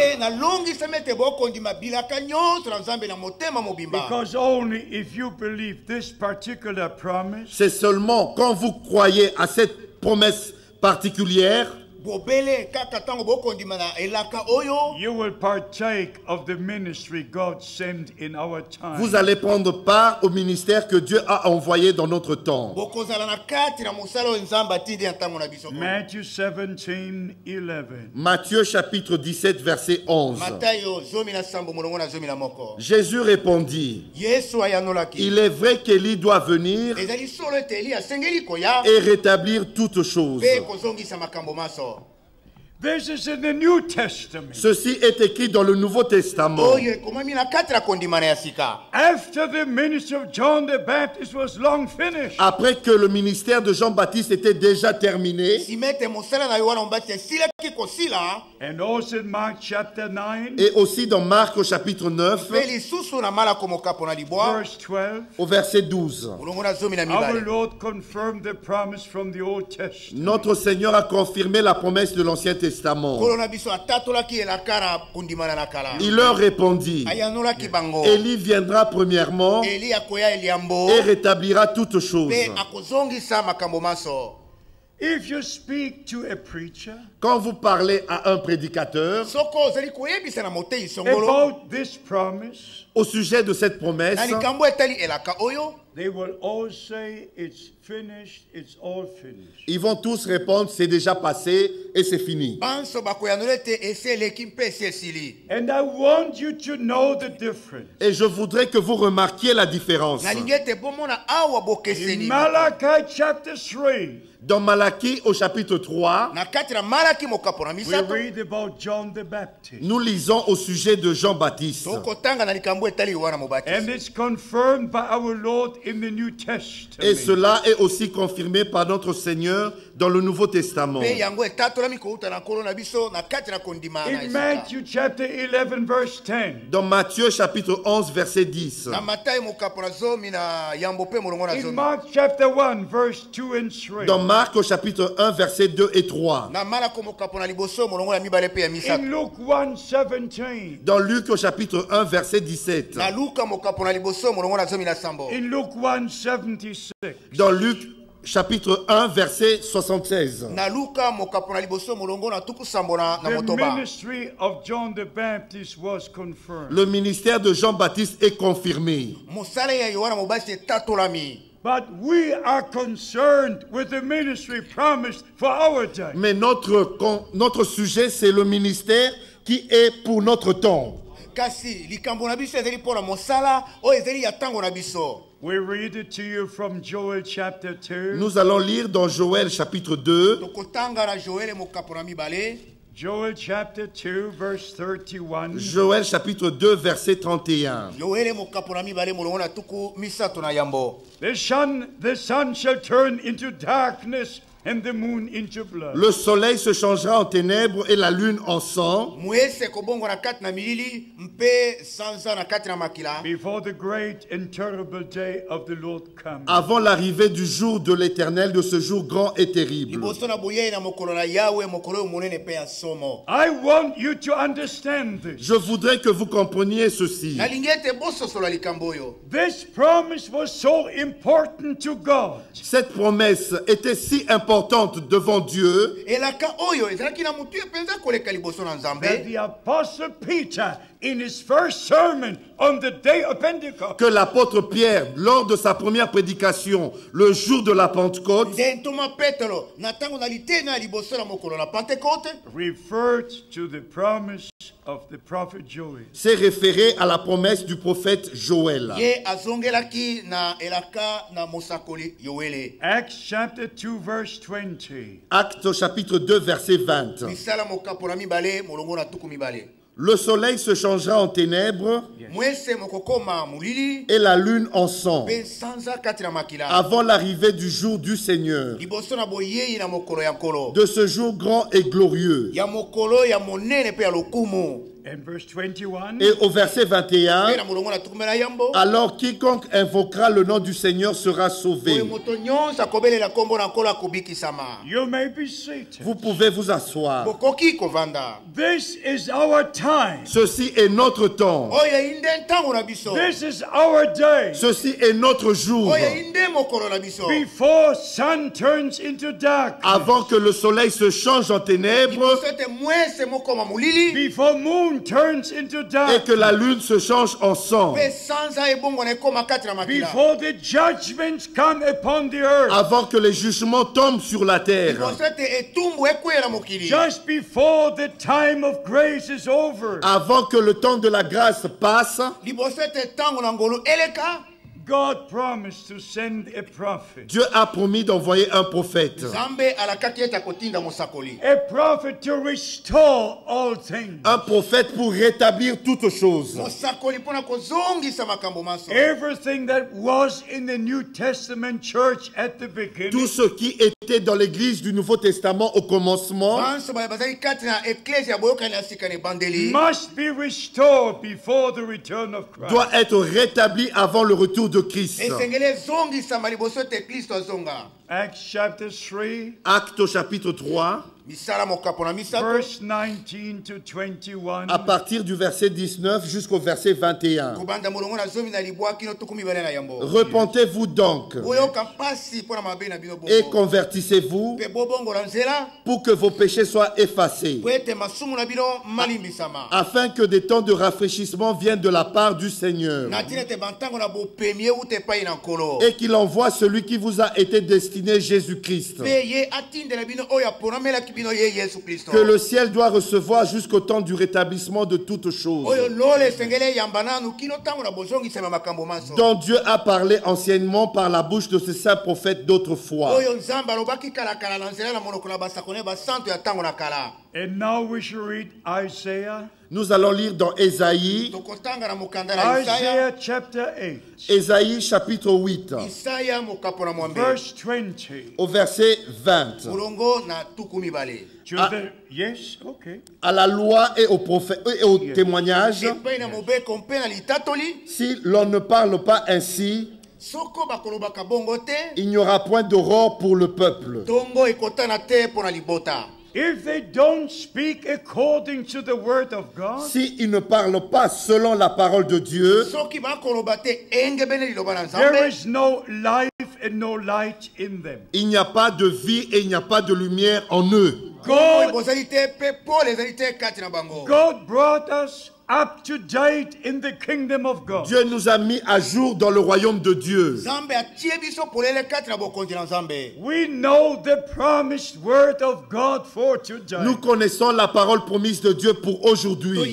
Because only if you believe this particular promise. C'est seulement quand vous croyez à cette promesse particulière, you will partake of the ministry God sent in our time. Vous allez prendre part au ministère que Dieu a envoyé dans notre temps. Matthew 17, 11. Matthieu chapitre 17 verset 11. Jésus répondit, il est vrai qu'Élie doit venir et rétablir toutes choses. This is in the New Testament. Ceci est écrit dans le Nouveau Testament. After the ministry of John the Baptist was long finished. Après que le ministère de Jean-Baptiste était déjà terminé. And also in Mark chapter 9. Et aussi dans Marc au chapitre 9. Verse 12. Au verset 12. Our Lord confirmed the promise from the Old Testament. Notre Seigneur a confirmé la promesse de l'Ancien Testament. Il leur répondit, Élie viendra premièrement et rétablira toutes choses. If you speak to a preacher, Quand vous parlez à un prédicateur about this promise, au sujet de cette promesse, they will all say it's finished, it's all finished. Ils vont tous répondre c'est déjà passé et c'est fini. And I want you to know the difference. Et je voudrais que vous remarquiez la différence. In Malachi chapter 3, dans Malachie au chapitre 3, we read about John the Baptist. Nous lisons au sujet de Jean-Baptiste. And it's confirmed by our Lord in the New Testament. Et cela est aussi confirmé par notre Seigneur dans le Nouveau Testament. In Matthew chapter 11 verse 10. Dans Matthieu chapitre 11 verset 10. In Mark chapter 1 verse 2 and 3. Dans Marc au chapitre 1 verset 2 et 3. In Luke 1:17. Dans Luc au chapitre 1 verset 17. In Luke 1:76. Dans Luc chapitre 1 verset 76. The ministry of John the Baptist was confirmed. Le ministère de Jean-Baptiste est confirmé. But we are concerned with the ministry promised for our day. Mais notre sujet, c'est le ministère qui est pour notre temps. We read it to you from Joel chapter 2. Nous allons lire dans Joël chapitre 2. Joel chapter 2 verse 31. Joël chapitre 2 verset 31. The sun shall turn into darkness and the moon into blood. Le soleil se changera en ténèbres et la lune en sang. Before the great and terrible day of the Lord comes. Avant l'arrivée du jour de l'Éternel, de ce jour grand et terrible. I want you to understand this. Je voudrais que vous compreniez ceci. This promise was so important to God. Cette promesse était si importante devant Dieu That the Apostle Peter, in his first sermon on the day of Pentecost, que l'apôtre Pierre, lors de sa première prédication, le jour de la Pentecôte, referred to the promise of the prophet Joel. s'est référé à la promesse du prophète Joël. Acts chapter 2 verse 20. Actes chapitre 2 verset 20. Le soleil se changera en ténèbres et la lune en sang avant l'arrivée du jour du Seigneur, de ce jour grand et glorieux. And verse 21. Et au verset 21, alors quiconque invoquera le nom du Seigneur sera sauvé. You may be seated. Vous pouvez vous asseoir. This is our time. Ceci est notre temps. This is our day. Ceci est notre jour. Before sun turns into dark. Avant que le soleil se change en ténèbres Before moon turns into dark. et que la lune se change en sang. Before the judgments come upon the earth. Avant que les jugements tombent sur la terre. Just before the time of grace is over. Avant que le temps de la grâce passe, God promised to send a prophet. Dieu a promis d'envoyer un prophète. A prophet to restore all things. Un prophète pour rétablir toutes choses. Everything that was in the New Testament church at the beginning. Tout ce qui était dans l'église du Nouveau Testament au commencement must be restored before the return of Christ. doit être rétabli avant le retour de Christ. Acts chapter 3. Actes au chapitre 3. Verse 19 to 21. À partir du verset 19 jusqu'au verset 21. Repentez-vous donc et convertissez-vous pour que vos péchés soient effacés, afin que des temps de rafraîchissement viennent de la part du Seigneur et qu'il envoie celui qui vous a été destiné, Jésus-Christ, que le ciel doit recevoir jusqu'au temps du rétablissement de toutes choses, dont Dieu a parlé anciennement par la bouche de ses saints prophètes d'autrefois. And now we should read Isaiah. Nous allons lire dans Ésaïe, Isaiah chapter 8. Ésaïe chapitre 8, Verse 20. au verset 20. Yes, okay. À la loi et aux prophètes et aux témoignages, si l'on ne parle pas ainsi, il n'y aura point d'aurore pour le peuple. If they don't speak according to the word of God, S'ils ne parlent pas selon la parole de Dieu, there is no life and no light in them. il n'y a pas de vie et il n'y a pas de lumière en eux. God brought us up to date in the kingdom of God. Dieu nous a mis à jour dans le royaume de Dieu. We know the promised word of God for today. Nous connaissons la parole promise de Dieu pour aujourd'hui. It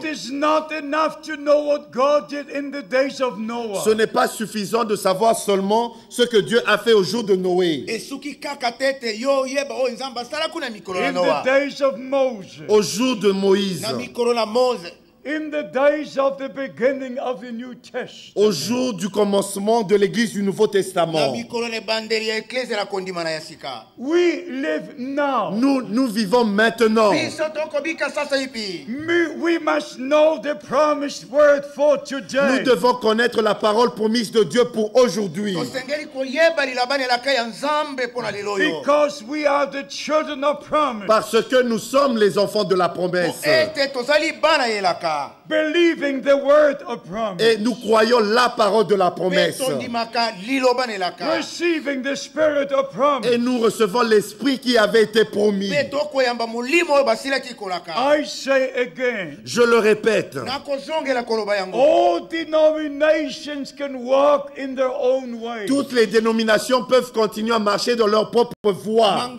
is not enough to know what God did in the days of Noah. Ce n'est pas suffisant de savoir seulement ce que Dieu a fait au jour de Noé, In the days of Moses. au jour de Moïse, In the days of the beginning of the New Testament. au jour du commencement de l'Église du Nouveau Testament. We live now. Nous vivons maintenant. We must know the promised word for today. Nous devons connaître la parole promise de Dieu pour aujourd'hui. Because we are the children of promise. Parce que nous sommes les enfants de la promesse. Believing the word of promise. Et nous croyons la parole de la promesse. Receiving the spirit of promise. Et nous recevons l'esprit qui avait été promis. I say again. Je le répète. All denominations can walk in their own way. Toutes les dénominations peuvent continuer à marcher dans leur propre voie. All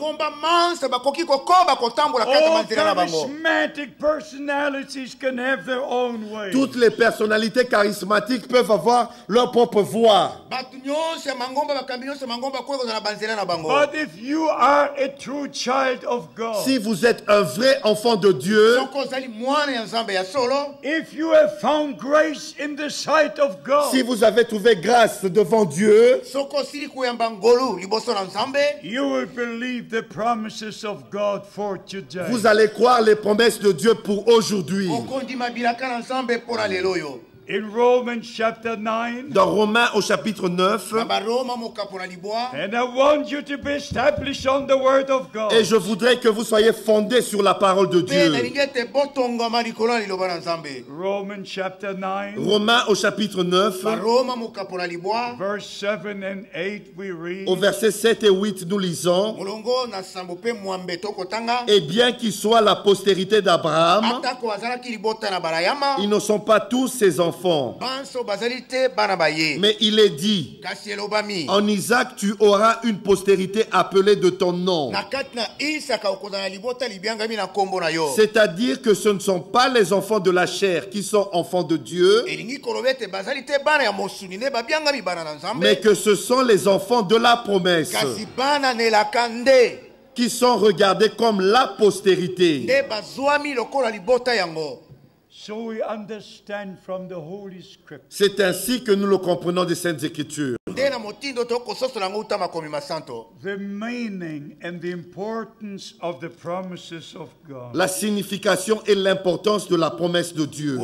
charismatic personalities can have their own way. Toutes les personnalités charismatiques peuvent avoir leur propre voie. But if you are a true child of God, Si vous êtes un vrai enfant de Dieu, if you have found grace in the sight of God, si vous avez trouvé grâce devant Dieu, you will believe the promises of God for today. vous allez croire les promesses de Dieu pour aujourd'hui. In Romans chapter 9, Dans Romains au chapitre 9, and I want you to be established on the word of God. et je voudrais que vous soyez fondés sur la parole de Dieu. Romans chapter 9, Romains au chapitre 9, verse 7 and 8 we read. au verset 7 et 8, nous lisons: Et bien qu'ils soient la postérité d'Abraham, ils ne sont pas tous ses enfants. Mais il est dit: en Isaac tu auras une postérité appelée de ton nom. C'est-à-dire que ce ne sont pas les enfants de la chair qui sont enfants de Dieu, mais que ce sont les enfants de la promesse qui sont regardés comme la postérité. So we understand from the Holy Scripture C'est ainsi que nous le comprenons des Saintes Écritures. that The meaning and the importance of the promises of God. La signification et l'importance de la promesse de Dieu.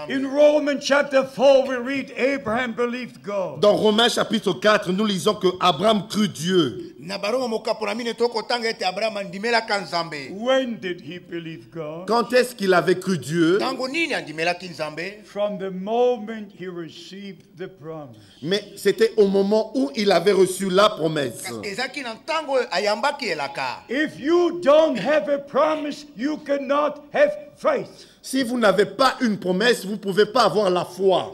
In Romans chapter 4, we read Abraham believed God. Dans Romains chapitre 4, nous lisons que Abraham crut Dieu. When did he believe God? Quand est-ce qu'il avait cru Dieu? From the moment he received the promise. Mais c'était au moment où il avait reçu la promesse. If you don't have a promise, you cannot have faith. Si vous n'avez pas une promesse, vous ne pouvez pas avoir la foi.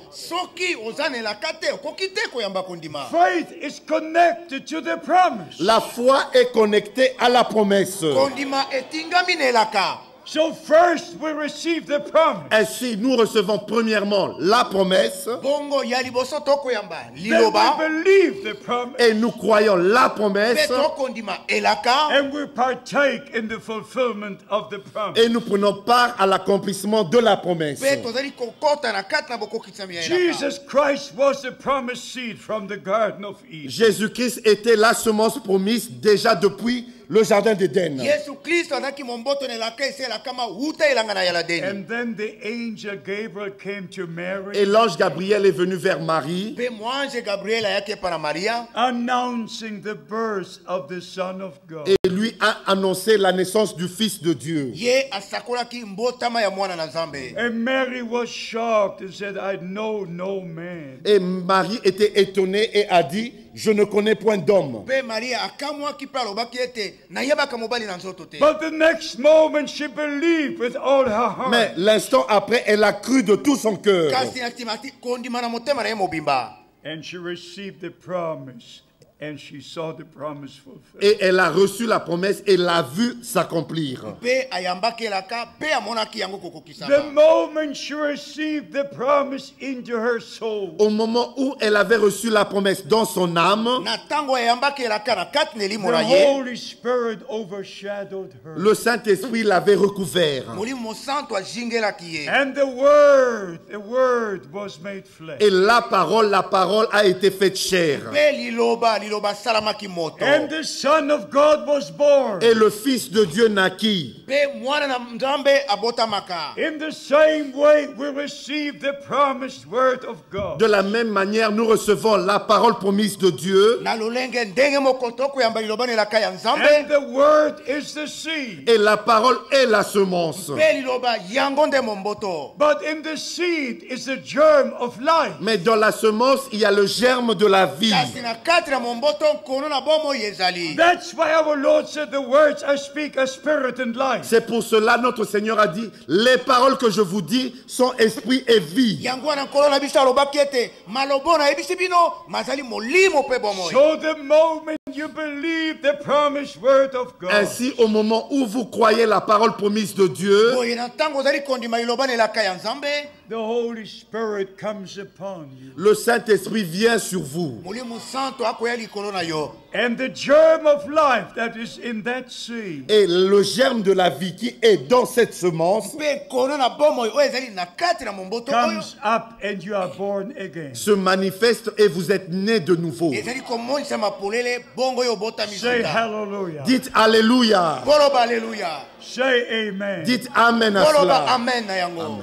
Faith is connected to the promise. La foi est connectée à la promesse. So first we receive the promise. Ainsi, nous recevons premièrement la promesse. Then we believe the promise. Et nous croyons la promesse. And we partake in the fulfillment of the promise. Et nous prenons part à l'accomplissement de la promesse. Jesus Christ was the promised seed from the Garden of Eden. Jésus-Christ était la semence promise déjà depuis le jardin d'Éden. And then the angel Gabriel came to Mary. Et l'ange Gabriel est venu vers Marie, announcing the birth of the Son of God. et lui a annoncé la naissance du Fils de Dieu. And Mary was shocked and said, I know no man. Et Marie était étonnée et a dit, je ne connais point d'homme. But the next moment she believed with all her heart. Mais l'instant après, elle a cru de tout son cœur. And she received the promise. And she saw the promise fulfilled. Et elle a reçu la promesse et l'a vue s'accomplir. The moment she received the promise into her soul. Au moment où elle avait reçu la promesse dans son âme, the Holy Spirit overshadowed her. le Saint-Esprit l'avait recouvert. And the word was made flesh. Et la parole a été faite chair. And the Son of God was born. Et le Fils de Dieu naquit. In the same way, we receive the promised word of God. De la même manière, nous recevons la parole promise de Dieu. And the word is the seed. Et la parole est la semence. But in the seed is the germ of life. Mais dans la semence, il y a le germe de la vie. That's why our Lord said, the words I speak are spirit and life. C'est pour cela notre Seigneur a dit, les paroles que je vous dis sont esprit et vie. So the moment you believe the promised word of God, Ainsi, au moment où vous croyez la parole promise de Dieu, the Holy Spirit comes upon you. le Saint-Esprit vient sur vous. And the germ of life that is in that seed Et le germe de la vie qui est dans cette semence comes up and you are born again. se manifeste et vous êtes né de nouveau. Say hallelujah. Dites Alléluia. Say amen. Dites Amen à cela.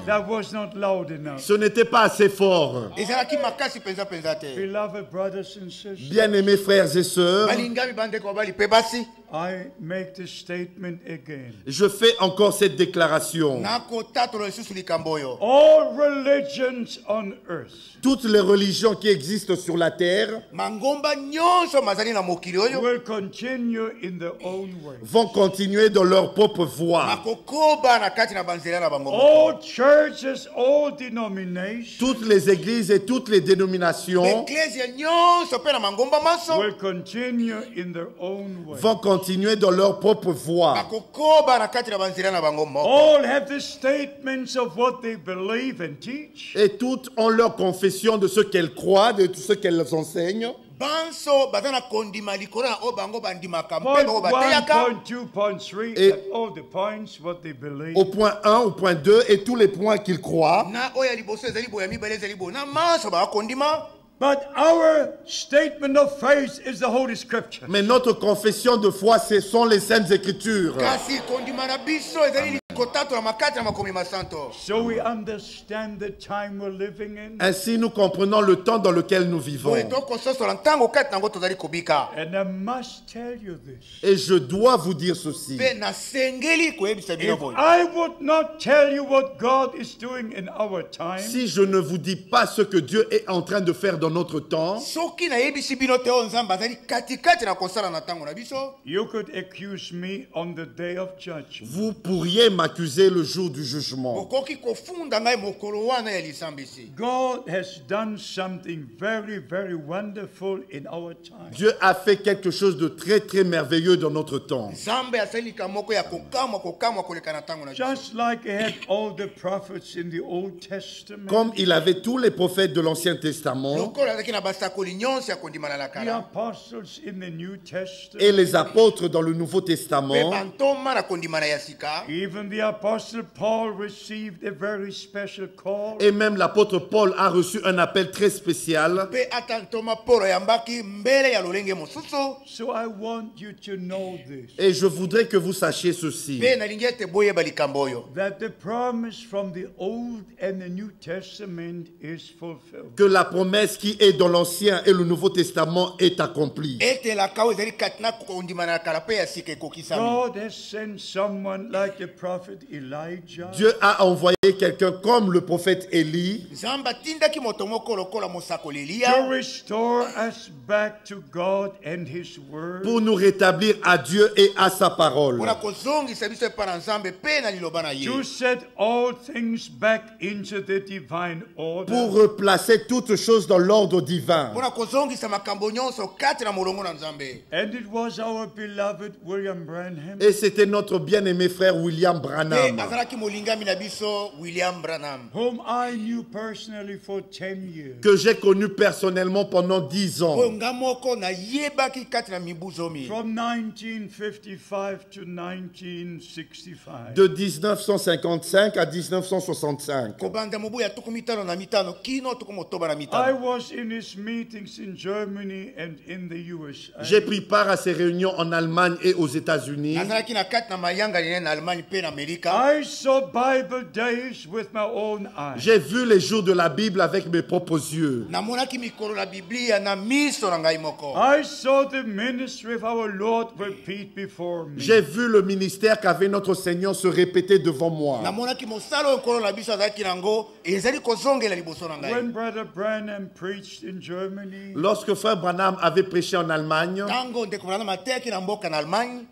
That was not loud enough. Ce n'était pas assez fort. Beloved brothers and sisters, Bien-aimés frères et sœurs, I make this statement again. je fais encore cette déclaration. All religions on earth Toutes les religions qui existent sur la terre will continue in their own way. vont continuer dans leur propre voie. All churches, all denominations Toutes les églises et toutes les dénominations will continue in their own way. vont continuer dans leur propre voie. All have the statements of what they believe and teach. Et toutes ont leur confession de ce qu'elles croient, de tout ce qu'elles enseignent. Point 1, point 2, point 3, Et and all the points what they believe. au point 1, au point 2 et tous les points qu'ils croient. But our statement of faith is the Holy Scripture. Mais notre confession de foi, ce sont les Saintes Écritures. So we understand the time we're living in. Ainsi, nous comprenons le temps dans lequel nous vivons. And I must tell you this. Et je dois vous dire ceci. If I would not tell you what God is doing in our time, si je ne vous dis pas ce que Dieu est en train de faire dans notre temps, you could accuse me on the day of judgment. Vous pourriez m'accuser le jour du jugement. God has done something very, very wonderful in our time. Dieu a fait quelque chose de très, très merveilleux dans notre temps. Just like he had all the prophets in the Old Testament. Comme il avait tous les prophètes de l'Ancien Testament. The apostles in the New Testament. Et les apôtres dans le Nouveau Testament. Even the apostle Paul received a very special call. Et même l'apôtre Paul a reçu un appel très spécial. So I want you to know this. Et je voudrais que vous sachiez ceci. That the promise from the Old and the New Testament is fulfilled. Que la promesse qui est dans l'Ancien et le Nouveau Testament est accomplie. God has sent someone like the prophet Elijah. Dieu a envoyé quelqu'un comme le prophète Élie to restore us back to God and His Word. Pour nous rétablir à Dieu et à sa parole. To set all things back into the divine order. Pour replacer toutes choses dans l'ordre divin. And it was our beloved William Branham. Et c'était notre bien-aimé frère William Branham. Whom I knew personally for 10 years. Que j'ai connu personnellement pendant 10 ans. From 1955 to 1965. De 1955 à 1965. I was in his meetings in Germany and in the USA. J'ai pris part à ses réunions en Allemagne et aux États-Unis. I saw Bible days with my own eyes. J'ai vu les jours de la Bible avec mes propres yeux. I saw the ministry of our Lord repeat before me. J'ai vu le ministère qu'avait notre Seigneur se répéter devant moi. When Brother Branham preached in Germany, lorsque frère Branham avait prêché en Allemagne,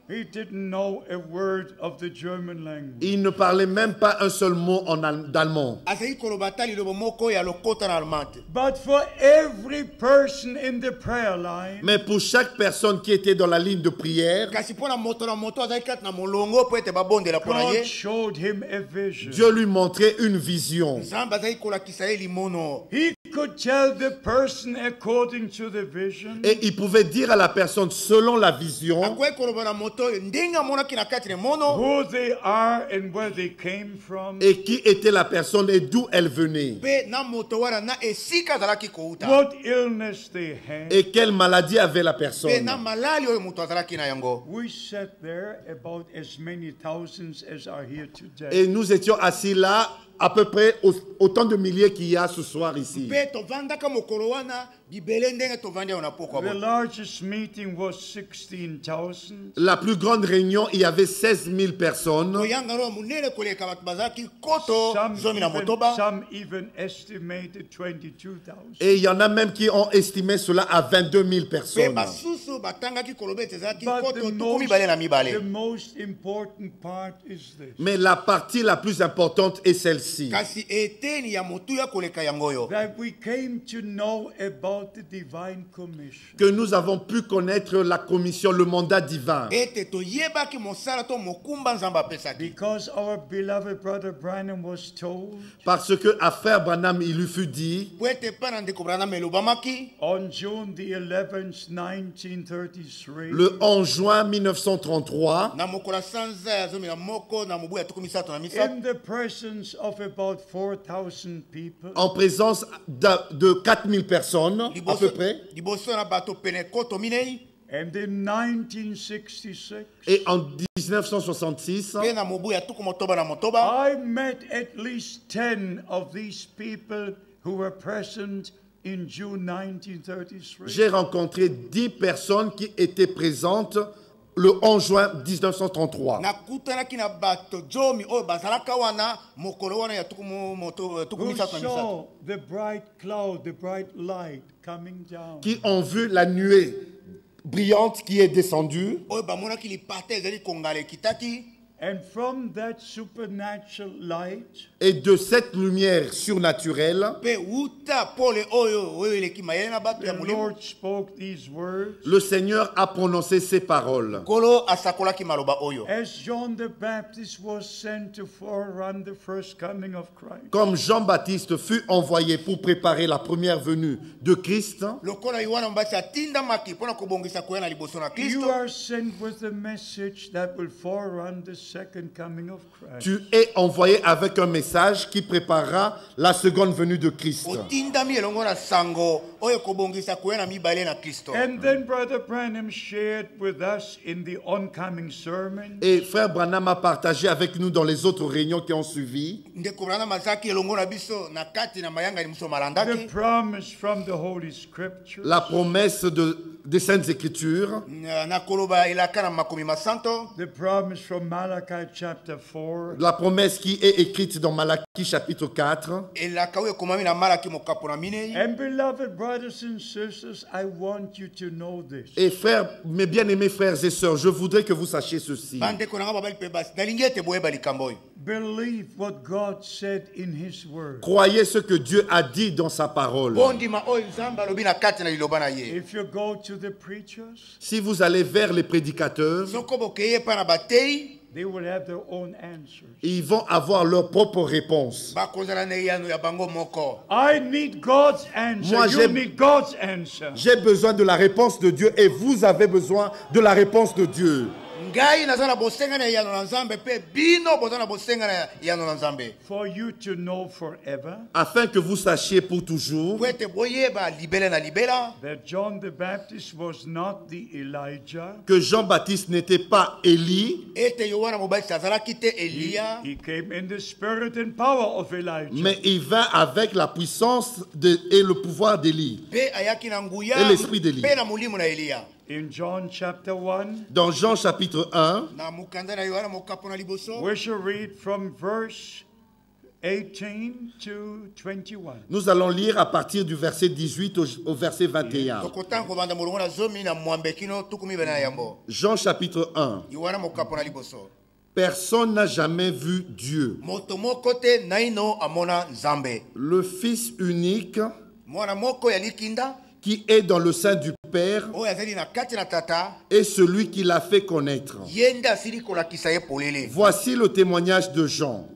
he didn't know a word of the German language. il ne parlait même pas un seul mot d'allemand. But for every person in the prayer line, mais pour chaque personne qui était dans la ligne de prière, God showed him a vision. Dieu lui montrait une vision. He could tell the person according to the vision. Et il pouvait dire à la personne selon la vision who they are and where they came from. Et qui était la personne et d'où elle venait. What illness they had. Et quelle maladie avait la personne. We sat there about as many thousands as are here today. Et nous étions assis là à peu près autant de milliers qu'il y a ce soir ici. The largest meeting was 16,000. La plus grande réunion, il y avait 16 000 personnes. Some even estimated 22,000. Et il y en a même qui ont estimé cela à 22 000 personnes. The most important part is this. Mais la partie la plus importante est celle-ci. That we came to know about the divine commission. Que nous avons pu connaître la commission, le mandat divin. Because our beloved brother Branham was told. Parce que à frère Branham il lui fut dit. On June the 11th, 1933. Le 11 juin 1933. In the presence of of about 4,000 people. En présence de 4000 personnes, à peu près. And in 1966, Et en 1966, I met at least 10 of these people who were present in June 1933. j'ai rencontré 10 personnes qui étaient présentes le 11 juin 1933. Who saw the bright cloud, the bright light coming down. Qui ont vu la nuée brillante qui est descendue. And from that supernatural light, Et de cette lumière surnaturelle, the Lord spoke these words. le Seigneur a prononcé ces paroles. As John the Baptist was sent to forerun the first coming of Christ, Comme Jean-Baptiste fut envoyé pour préparer la première venue de Christ, you are sent with a message that will forerun the second coming of Christ. tu es envoyé avec un message qui préparera la seconde venue de Christ. And then Brother Branham shared with us in the oncoming sermon Et Frère Branham a partagé avec nous dans les autres réunions qui ont suivi the promise from the Holy Scripture, la promesse des Saintes Écritures, the promise from Malachi chapter 4, la promesse qui est écrite dans Malachie chapitre 4. and beloved brothers and sisters, I want you to know this. Et frères, mes bien-aimés frères et sœurs, je voudrais que vous sachiez ceci. Believe what God said in His Word. Croyez ce que Dieu a dit dans sa parole. If you go to the preachers, Si vous allez vers les prédicateurs, they will have their own answers. ils vont avoir leur propre réponse. I need God's answer. Moi, You need God's answer. J'ai besoin de la réponse de Dieu et vous avez besoin de la réponse de Dieu. For you to know forever Afin que vous sachiez pour toujours that John the Baptist was not the Elijah. que Jean-Baptiste n'était pas Élie, He came in the spirit and power of Elijah. mais il vint avec la puissance et le pouvoir d'Élie et l'esprit d'Élie. In John chapter 1, Dans Jean chapitre 1, we shall read from verse 18 to 21. nous allons lire à partir du verset 18 au verset 21. Jean chapitre 1. Personne n'a jamais vu Dieu. Le Fils unique qui est dans le sein du Père est celui qui l'a fait connaître. Voici le témoignage de Jean.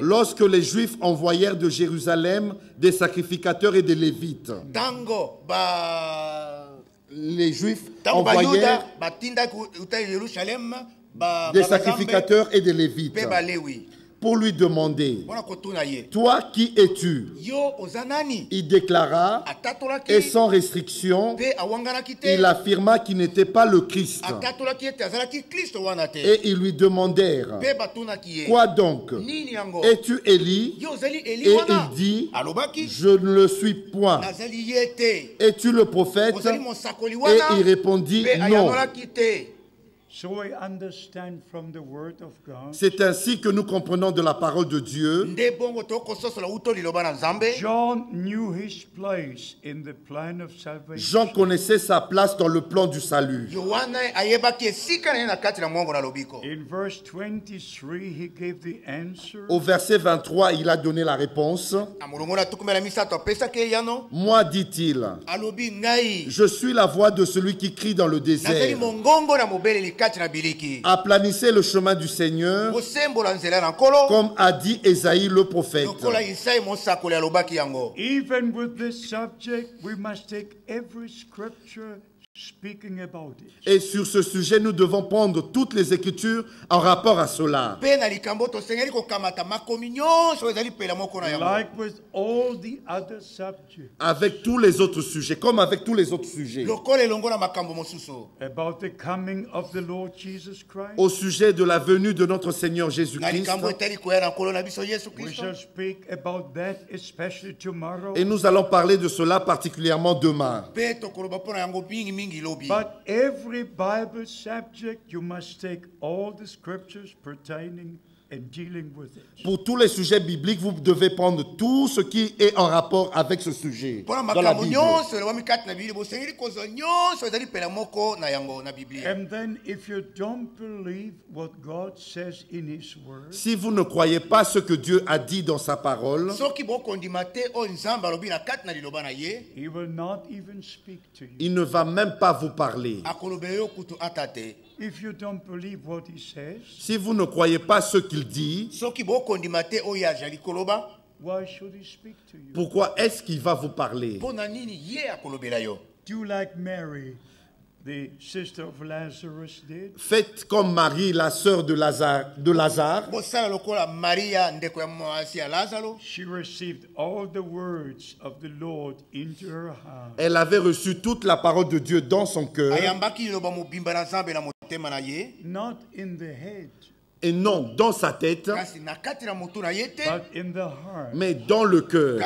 Lorsque les Juifs envoyèrent de Jérusalem des sacrificateurs et des Lévites, les Juifs envoyèrent des sacrificateurs et des Lévites pour lui demander, toi qui es-tu? Il déclara, et sans restriction, il affirma qu'il n'était pas le Christ. Et ils lui demandèrent, quoi donc? Es-tu Élie? Et il dit, je ne le suis point. Es-tu le prophète? Et il répondit, non. So we understand from the word of God. C'est ainsi que nous comprenons de la parole de Dieu. John knew his place in the plan of salvation. Jean connaissait sa place dans le plan du salut. In verse 23, he gave the answer. Au verset 23, il a donné la réponse. Moi, dit-il, je suis la voix de celui qui crie dans le désert. Aplanissez le chemin du Seigneur, comme a dit Ésaïe le prophète. Even with this subject, we must take every scripture speaking about it. Et sur ce sujet, nous devons prendre toutes les Écritures en rapport à cela. Like with all the other subjects. Avec tous les autres sujets, comme avec tous les autres sujets. About the coming of the Lord Jesus Christ. Au sujet de la venue de notre Seigneur Jésus-Christ. We shall speak about that especially tomorrow. Et nous allons parler de cela particulièrement demain. But every Bible subject, you must take all the scriptures pertaining and dealing with it. Pour tous les sujets bibliques, vous devez prendre tout ce qui est en rapport avec ce sujet dans la Bible. And then if you don't believe what God says in His Word, si vous ne croyez pas ce que Dieu a dit dans sa parole, He will not even speak to you. il ne va même pas vous parler. If you don't believe what He says, Si vous ne croyez pas ce qu'il dit, why should He speak to you? pourquoi est-ce qu'il va vous parler? Do you like Mary, the sister of Lazarus, did? Faites comme Marie, la sœur de Lazare. She received all the words of the Lord into her heart. Elle avait reçu toute la parole de Dieu dans son cœur, Not in the head, et non dans sa tête, but in the heart. mais dans le cœur.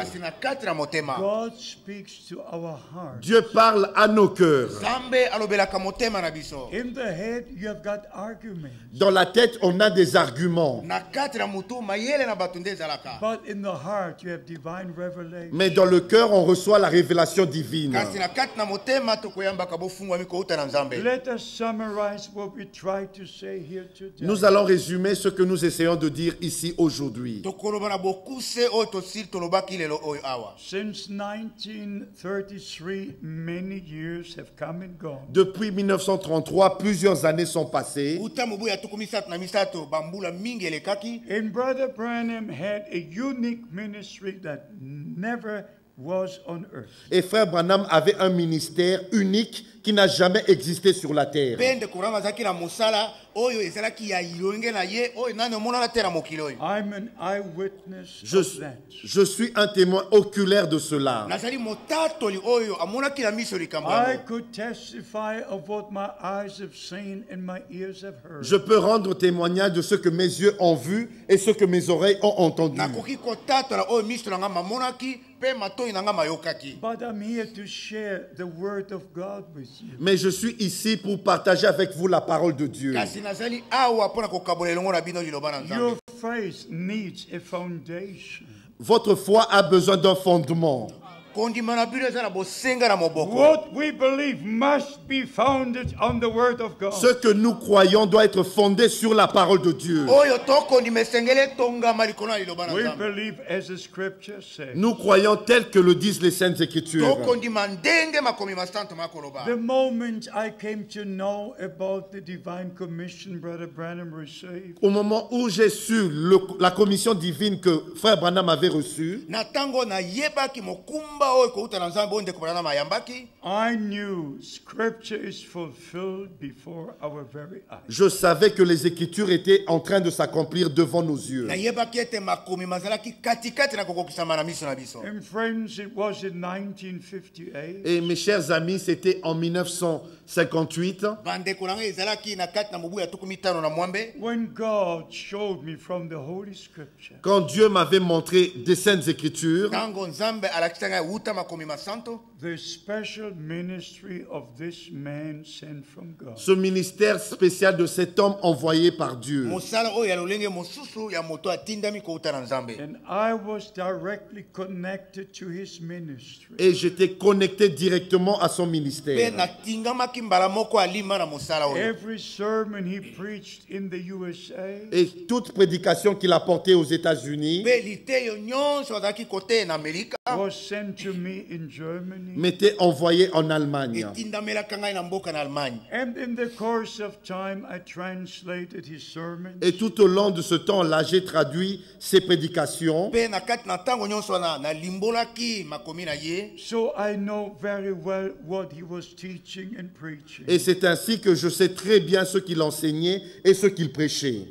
God speaks to our heart. Dieu parle à nos cœurs. In the head, you have got arguments. Dans la tête, on a des arguments. But in the heart, you have divine revelation. Mais dans le cœur, on reçoit la révélation divine. Let us summarize what we try to say here today. Nous allons résumer ce que nous essayons de dire ici aujourd'hui. Since 1933, many years have come and gone. Depuis 1933, plusieurs années sont passées. And Brother Branham had a unique ministry that never was on earth. Et Frère Branham avait un ministère unique qui n'a jamais existé sur la terre. I'm an eyewitness Je, of that. je suis un témoin oculaire de cela. I could testify of what my eyes have seen and my ears have heard. Je peux rendre témoignage de ce que mes yeux ont vu et ce que mes oreilles ont entendu. But I'm here to share the word of God with you. Mais je suis ici pour partager avec vous la parole de Dieu. Your faith needs a foundation. Votre foi a besoin d'un fondement. What we believe must be founded on the word of God. Ce que nous croyons doit être fondé sur la parole de Dieu. We believe as the scripture says. Nous croyons tel que le disent les Saintes Écritures. The moment I came to know about the divine commission Brother Branham received, Au moment où j'ai su la commission divine que Frère Branham avait reçue, I knew scripture is fulfilled before our very eyes. je savais que les Écritures étaient en train de s'accomplir devant nos yeux. And friends, it was in 1958. Et mes chers amis, c'était en 1958 When God showed me from the Holy Scripture quand Dieu m'avait montré des Saintes Écritures the special ministry of this man sent from God. ce ministère spécial de cet homme envoyé par Dieu. And I was directly connected to his ministry. Et j'étais connecté directement à son ministère. Every sermon he preached in the USA Et toute prédication qu'il a portée aux États-Unis was sent to me in Germany m'était envoyé en Allemagne. And in the course of time, I translated his sermons. Et tout au long de ce temps-là, j'ai traduit ses prédications. So I know very well what he was teaching and preaching. Et c'est ainsi que je sais très bien ce qu'il enseignait et ce qu'il prêchait.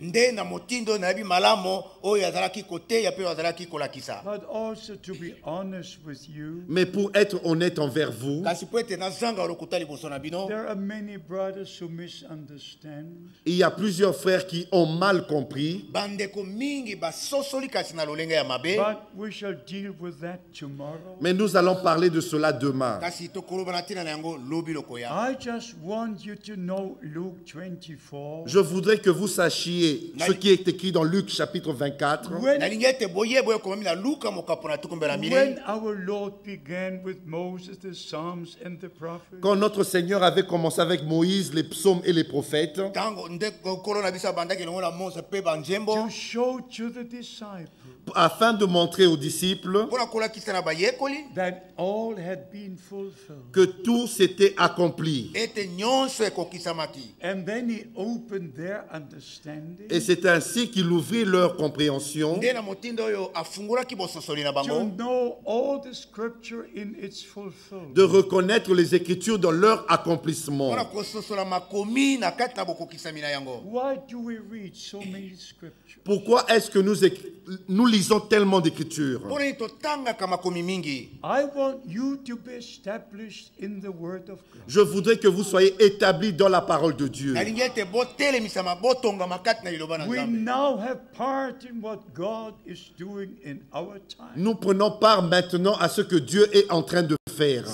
But also to be honest with you, Mais pour être honnête envers vous, there are many brothers who misunderstand. il y a plusieurs frères qui ont mal compris. But we shall deal with that tomorrow. Mais nous allons parler de cela demain. I just want you to know Luke 24. Je voudrais que vous sachiez ce qui est écrit dans Luc chapitre 24. When our Lord began with Moses, the Psalms and the prophets, Quand notre Seigneur avait commencé avec Moïse, les psaumes et les prophètes, to show to the disciples afin de montrer aux disciples that all had been fulfilled. que tout s'était accompli. And then he opened their understanding Et c'est ainsi qu'il ouvrit leur compréhension to know all the scripture in its fulfillment. de reconnaître les Écritures dans leur accomplissement. Why do we read so many scriptures? Pourquoi est-ce que nous lisons tellement d'Écritures? I want you to be established in the word of God. Je voudrais que vous soyez établis dans la parole de Dieu. We now have part in what God is doing in our time. Nous prenons part maintenant à ce que Dieu est en train de faire.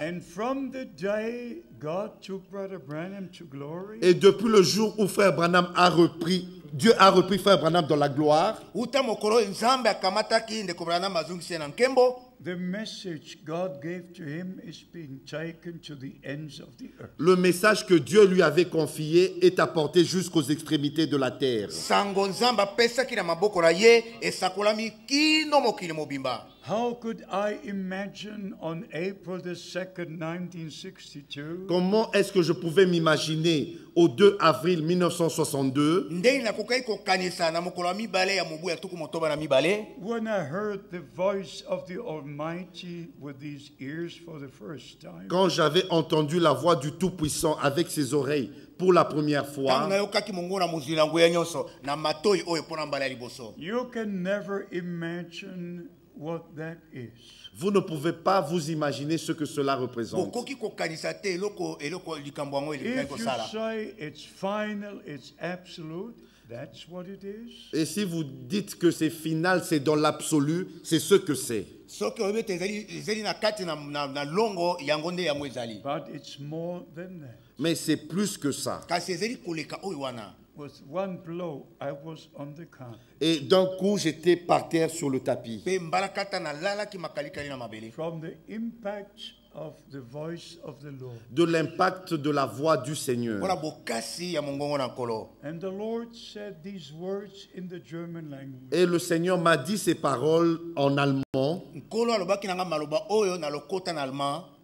And from the day God took Brother Branham to glory, Et depuis le jour où Frère Branham a repris, Dieu a repris Frère Branham dans la gloire, the message God gave to him is being taken to the ends of the earth. le message que Dieu lui avait confié est apporté jusqu'aux extrémités de la terre. How could I imagine on April the 2nd, 1962, Comment est-ce que je pouvais m'imaginer au 2 avril 1962 when I heard the voice of the Almighty with these ears for the first time? quand j'avais entendu la voix du Tout-Puissant avec ses oreilles pour la première fois? You can never imagine what that is. Vous ne pouvez pas vous imaginer ce que cela représente. If you say it's final, it's absolute, that's what it is. Et si vous dites que c'est final, c'est dans l'absolu, c'est ce que c'est. But it's more than that. Mais c'est plus que ça. With one blow, I was on the carpet. Et d'un coup, j'étais par terre sur le tapis. From the impact of the voice of the Lord. De l'impact de la voix du Seigneur. And the Lord said these words in the German language. Et le Seigneur m'a dit ces paroles en allemand.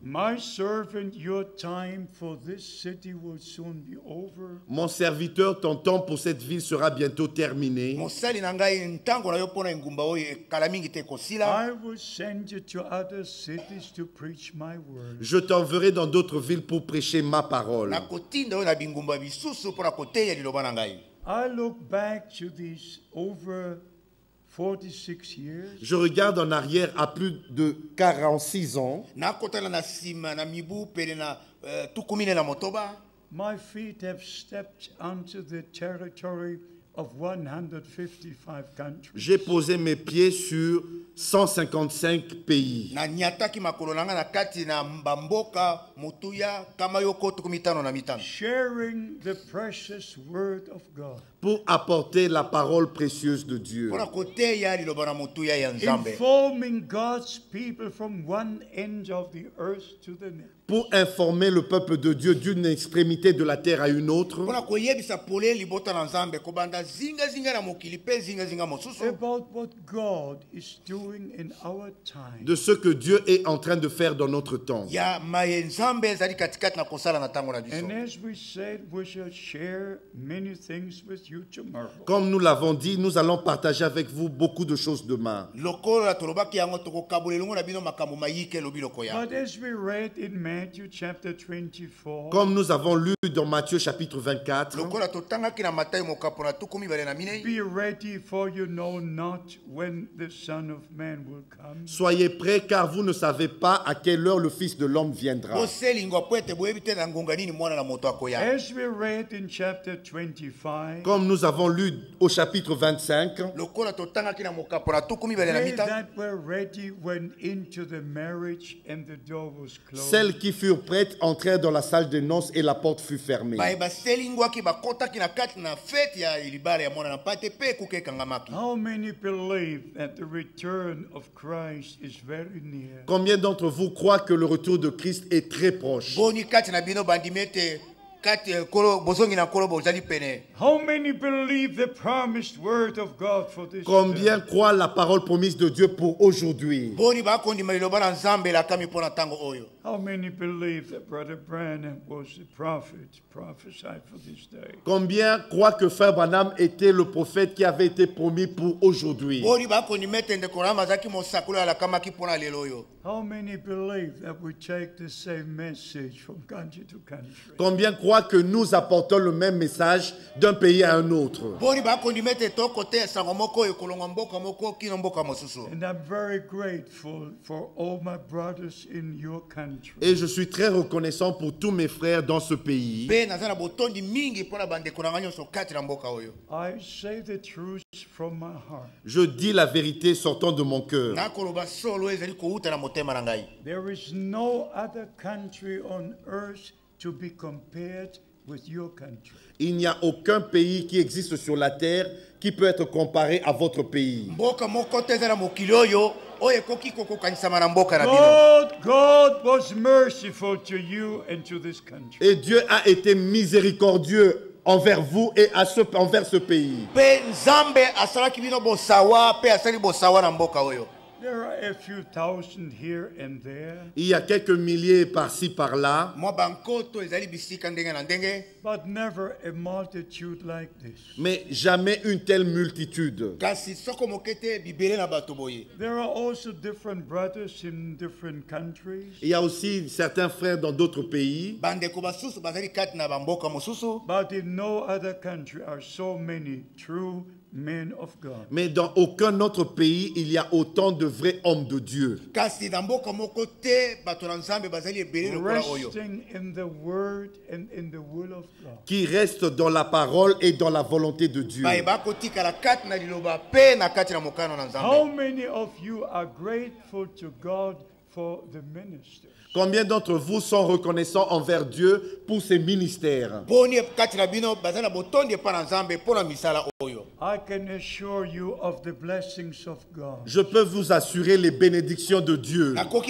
My servant, your time for this city will soon be over. Mon serviteur, ton temps pour cette ville sera bientôt terminé. I will send you to other cities to preach my word. Je t'enverrai dans d'autres villes pour prêcher ma parole. I look back to these over 46 years. Je regarde en arrière à plus de 46 ans. My feet have stepped onto the territory of 155 countries. J'ai posé mes pieds sur 155 pays. Sharing the precious word of God. Pour apporter la parole précieuse de Dieu. Informing God's people from one end of the earth to the next. Pour informer le peuple de Dieu d'une extrémité de la terre à une autre. About what God is doing de ce que Dieu est en train de faire dans notre temps. Comme nous l'avons dit, nous allons partager avec vous beaucoup de choses demain. Comme nous avons lu dans Matthieu chapitre 24, soyez prêts car vous ne savez pas à quelle heure le Fils de l'homme viendra. Comme nous avons lu au chapitre 25, celles qui furent prêtes entrèrent dans la salle de noces et la porte fut fermée. Combien d'entre vous croient que le retour de Christ est très proche? Combien croient la parole promise de Dieu pour aujourd'hui? Combien croient que Frère Branham était le prophète qui avait été promis pour aujourd'hui? Combien croient que nous apportons le même message d'un pays à un autre? Et je suis très reconnaissant pour tous mes frères dans ce pays. Je dis la vérité sortant de mon cœur. There is no other country on earth to be compared with your country. Il n'y a aucun pays qui existe sur la terre qui peut être comparé à votre pays. God was merciful to you and to this country. Et Dieu a été miséricordieux envers vous et envers ce pays. There are a few thousand here and there. Il y a quelques milliers par-ci par-là. But never a multitude like this. Mais jamais une telle multitude. There are also different brothers in different countries. Il y a aussi certains frères dans d'autres pays. But in no other country are so many true men of God. Mais dans aucun autre pays, il y a autant de vrais hommes de Dieu. Resting in the word and in the will of God. Qui restent dans la parole et dans la volonté de Dieu. How many of you are grateful to God for the ministers? Combien d'entre vous sont reconnaissants envers Dieu pour ses ministères? I can assure you of the blessings of God. Je peux vous assurer les bénédictions de Dieu. Because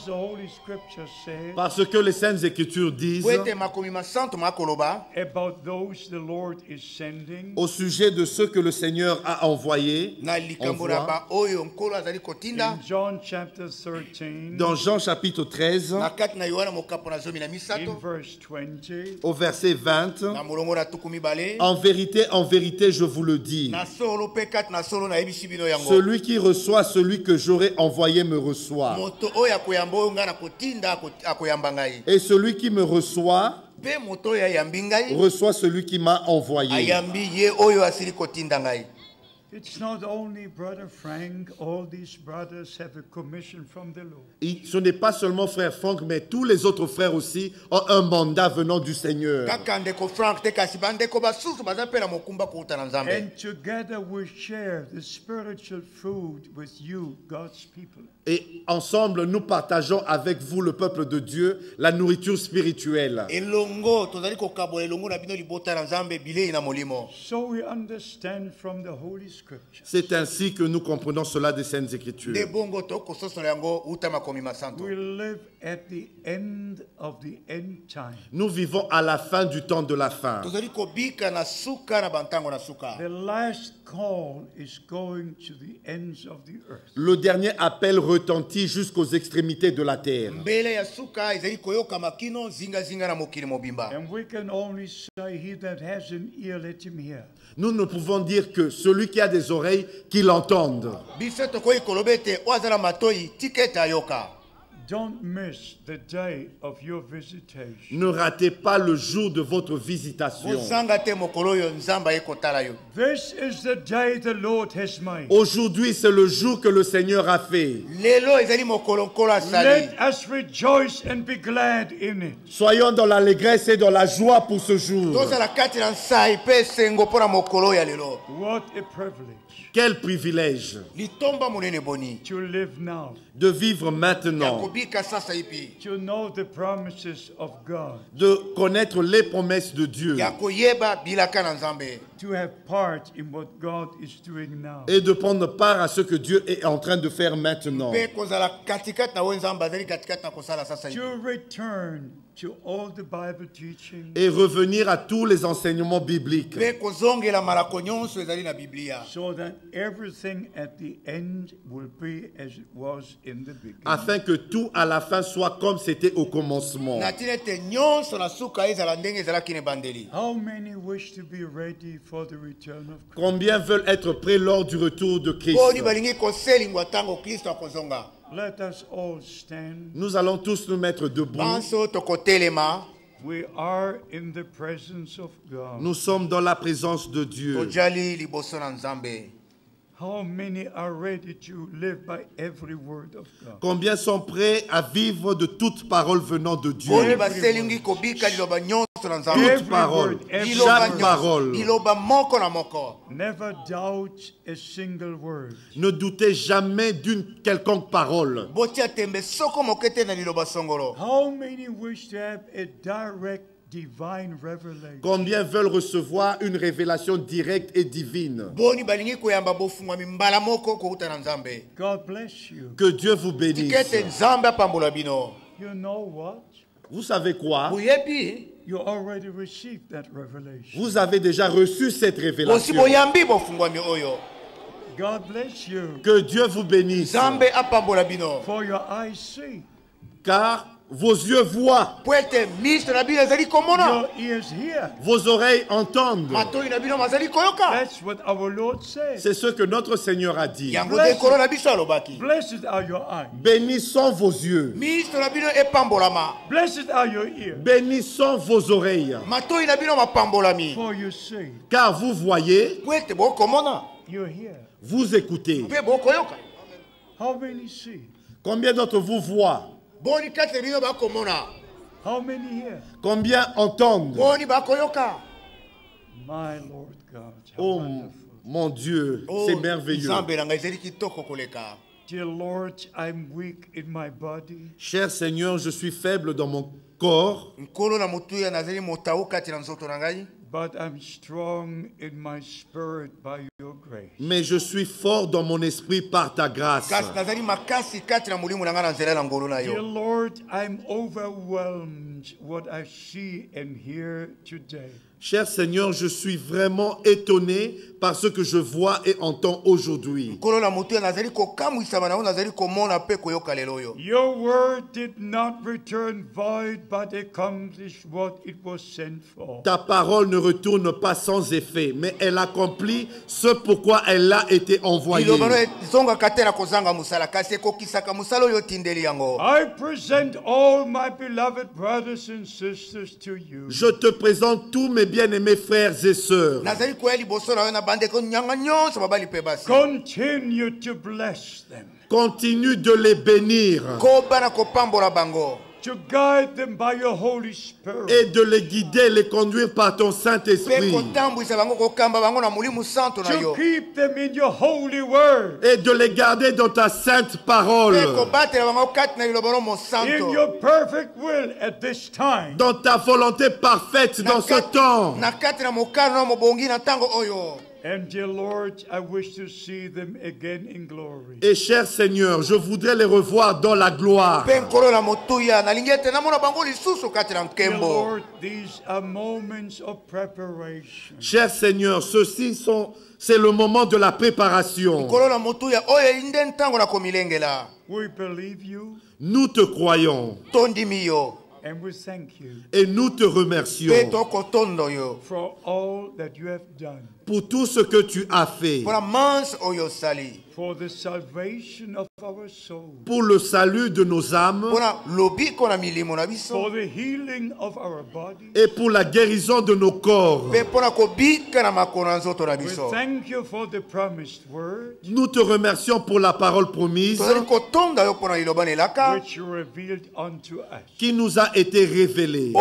the Holy Scripture says Parce que les Saintes Écritures disent about those the Lord is sending, au sujet de ceux que le Seigneur a envoyés, in John chapter 13, dans Jean chapitre 13, in verse 20, au verset 20, en vérité, je vous le dis, celui qui reçoit celui que j'aurai envoyé me reçoit. Et celui qui me reçoit reçoit celui qui m'a envoyé. it's not only Brother Frank, all these brothers have a commission from the Lord. Ce n'est pas seulement frère Frank, mais tous les autres frères aussi ont un mandat venant du Seigneur. And together we share the spiritual food with you, God's people. Et ensemble, nous partageons avec vous, le peuple de Dieu, la nourriture spirituelle. So we understand from the Holy Scripture C'est ainsi que nous comprenons cela des Saintes Écritures. We live at the end of the end time. Nous vivons à la fin du temps de la fin. The last call is going to the ends of the earth. Le dernier appel retentit jusqu'aux extrémités de la terre. And we can only say, he that has an ear, let him hear. Nous ne pouvons dire que celui qui a des oreilles, qu'il entende. Don't miss the day of your visitation. Ne ratez pas le jour de votre visitation. This is the day the Lord has made. Aujourd'hui, c'est le jour que le Seigneur a fait. Let us rejoice and be glad in it. Soyons dans l'allégresse et dans la joie pour ce jour. What a privilege. Quel privilège to live now. De vivre maintenant, to know the promises of God, de connaître les promesses de Dieu, to have part in what God is doing now, et de prendre part à ce que Dieu est en train de faire maintenant, to return to all the Bible teaching, et revenir à tous les enseignements bibliques, so that everything at the end will be as it was in the beginning. Afin que tout à la fin soit comme c'était au commencement. How many wish to be ready for the return of Christ? Combien veulent être prêts lors du retour de Christ? Let us all stand. Nous allons tous nous mettre debout. We are in the presence of God. Nous sommes dans la présence de Dieu. How many are ready to live by every word of God? Combien sont prêts à vivre de toute parole venant de Dieu? Toute parole, chaque parole. Never doubt a single word. Ne doutez jamais d'une quelconque parole. How many wish to have a direct divine revelation? Combien veulent recevoir une révélation directe et divine? God bless you. Que Dieu vous bénisse. You know what? Vous savez quoi? You already received that revelation. Vous avez déjà reçu cette révélation. God bless you. Que Dieu vous bénisse. For your eyes see. Car vos yeux voient. Your ears hear. Vos oreilles entendent. That's what our Lord said. C'est ce que notre Seigneur a dit. Blessed are your eyes. Bénissons vos yeux. Blessed are your ears. Bénissons vos oreilles. For you see. Car vous voyez, You hear. vous écoutez. How many see? Combien d'entre vous voient? How many hear? Combien entendent? My Lord God. How Oh wonderful. mon Dieu, c'est merveilleux. Dear Lord, I'm weak in my body. Cher Seigneur, je suis faible dans mon corps, But I'm strong in my spirit by your grace. mais je suis fort dans mon esprit par ta grâce. Dear Lord, I'm overwhelmed what I see and hear today. Cher Seigneur, je suis vraiment étonné par ce que je vois et entends aujourd'hui. Your word did not return void, but accomplished what it was sent for. Ta parole ne retourne pas sans effet, mais elle accomplit ce pourquoi elle a été envoyée. I present all my beloved brothers and sisters to you. Je te présente tous mes bien-aimés frères et sœurs. Continue to bless them. Continue de les bénir To guide them by your Holy Spirit. et de les guider, les conduire par ton Saint-Esprit. To keep them in your holy word. Et de les garder dans ta sainte parole. In your perfect will at this time. Dans ta volonté parfaite dans ce temps. And dear Lord, I wish to see them again in glory. Et cher Seigneur, je voudrais les revoir dans la gloire. Dear Lord, these are moments of preparation. Cher Seigneur, c'est le moment de la préparation. We believe you. Nous te croyons. And we thank you et nous te remercions for all that you have done. Pour tout ce que tu as fait. For the salvation of our souls. Pour le salut de nos âmes. For the healing of our bodies. Et pour la guérison de nos corps. We thank you for the promised word. Nous te remercions pour la parole promise. Which you revealed unto us. Qui nous a été révélée.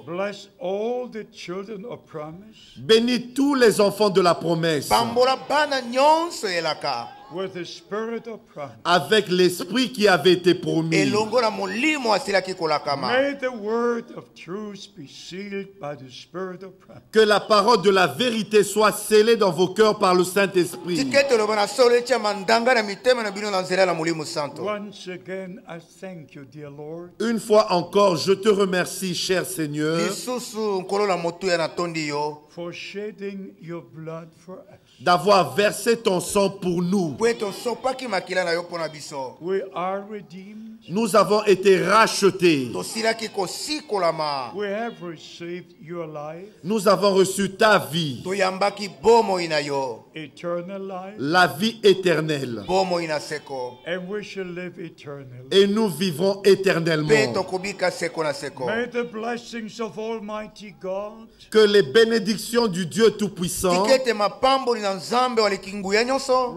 Bless all the children of promise. Bénis tous les enfants de la promesse. With the spirit of promise. Avec l'esprit qui avait été promis. May the word of truth be sealed by the spirit of promise. Que la parole de la vérité soit scellée dans vos cœurs par le Saint-Esprit. Once again, I thank you, dear Lord. Une fois encore, je te remercie, cher Seigneur, for shedding your blood for us. D'avoir versé ton sang pour nous. We are redeemed. Nous avons été rachetés. We have received your life. Nous avons reçu ta vie. Eternal life. La vie éternelle. And we shall live eternally. Et nous vivrons éternellement. May the blessings of Almighty God. Que les bénédictions du Dieu Tout-Puissant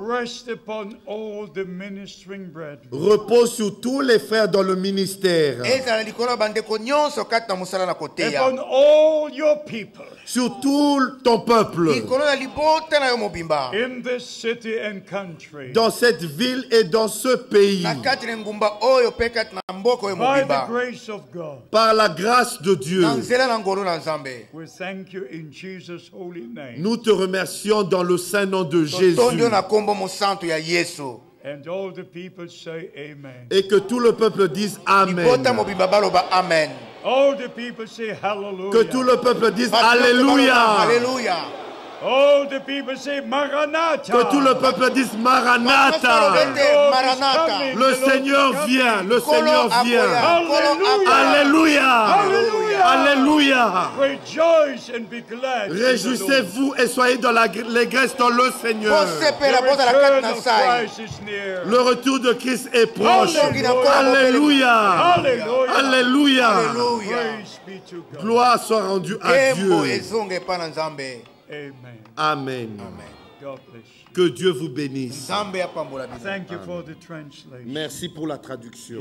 rest upon all the ministering brethren. Repose sur tous les frères dans le ministère. Upon all your people. Sur tout ton peuple. In this city and country. Dans cette ville et dans ce pays. By the grace of God. Par la grâce de Dieu. We thank you in Jesus' holy name. Nous te remercions dans le saint nom de Jésus. And all the people say amen. Et que tout le peuple dise amen. All the people say hallelujah. Que tout le peuple dise alléluia. All the people say Maranatha. Que tout le peuple dise Maranatha. Le Seigneur vient, le Seigneur vient. Alléluia. Alléluia. Rejoice and be glad. Réjouissez-vous et soyez dans l'allégresse dans le Seigneur. Le retour de Christ est proche. Alléluia. Alléluia. Gloire soit rendue à Dieu. Amen. Amen. God bless you. Que Dieu vous bénisse. Thank you for the translation. Merci pour la traduction.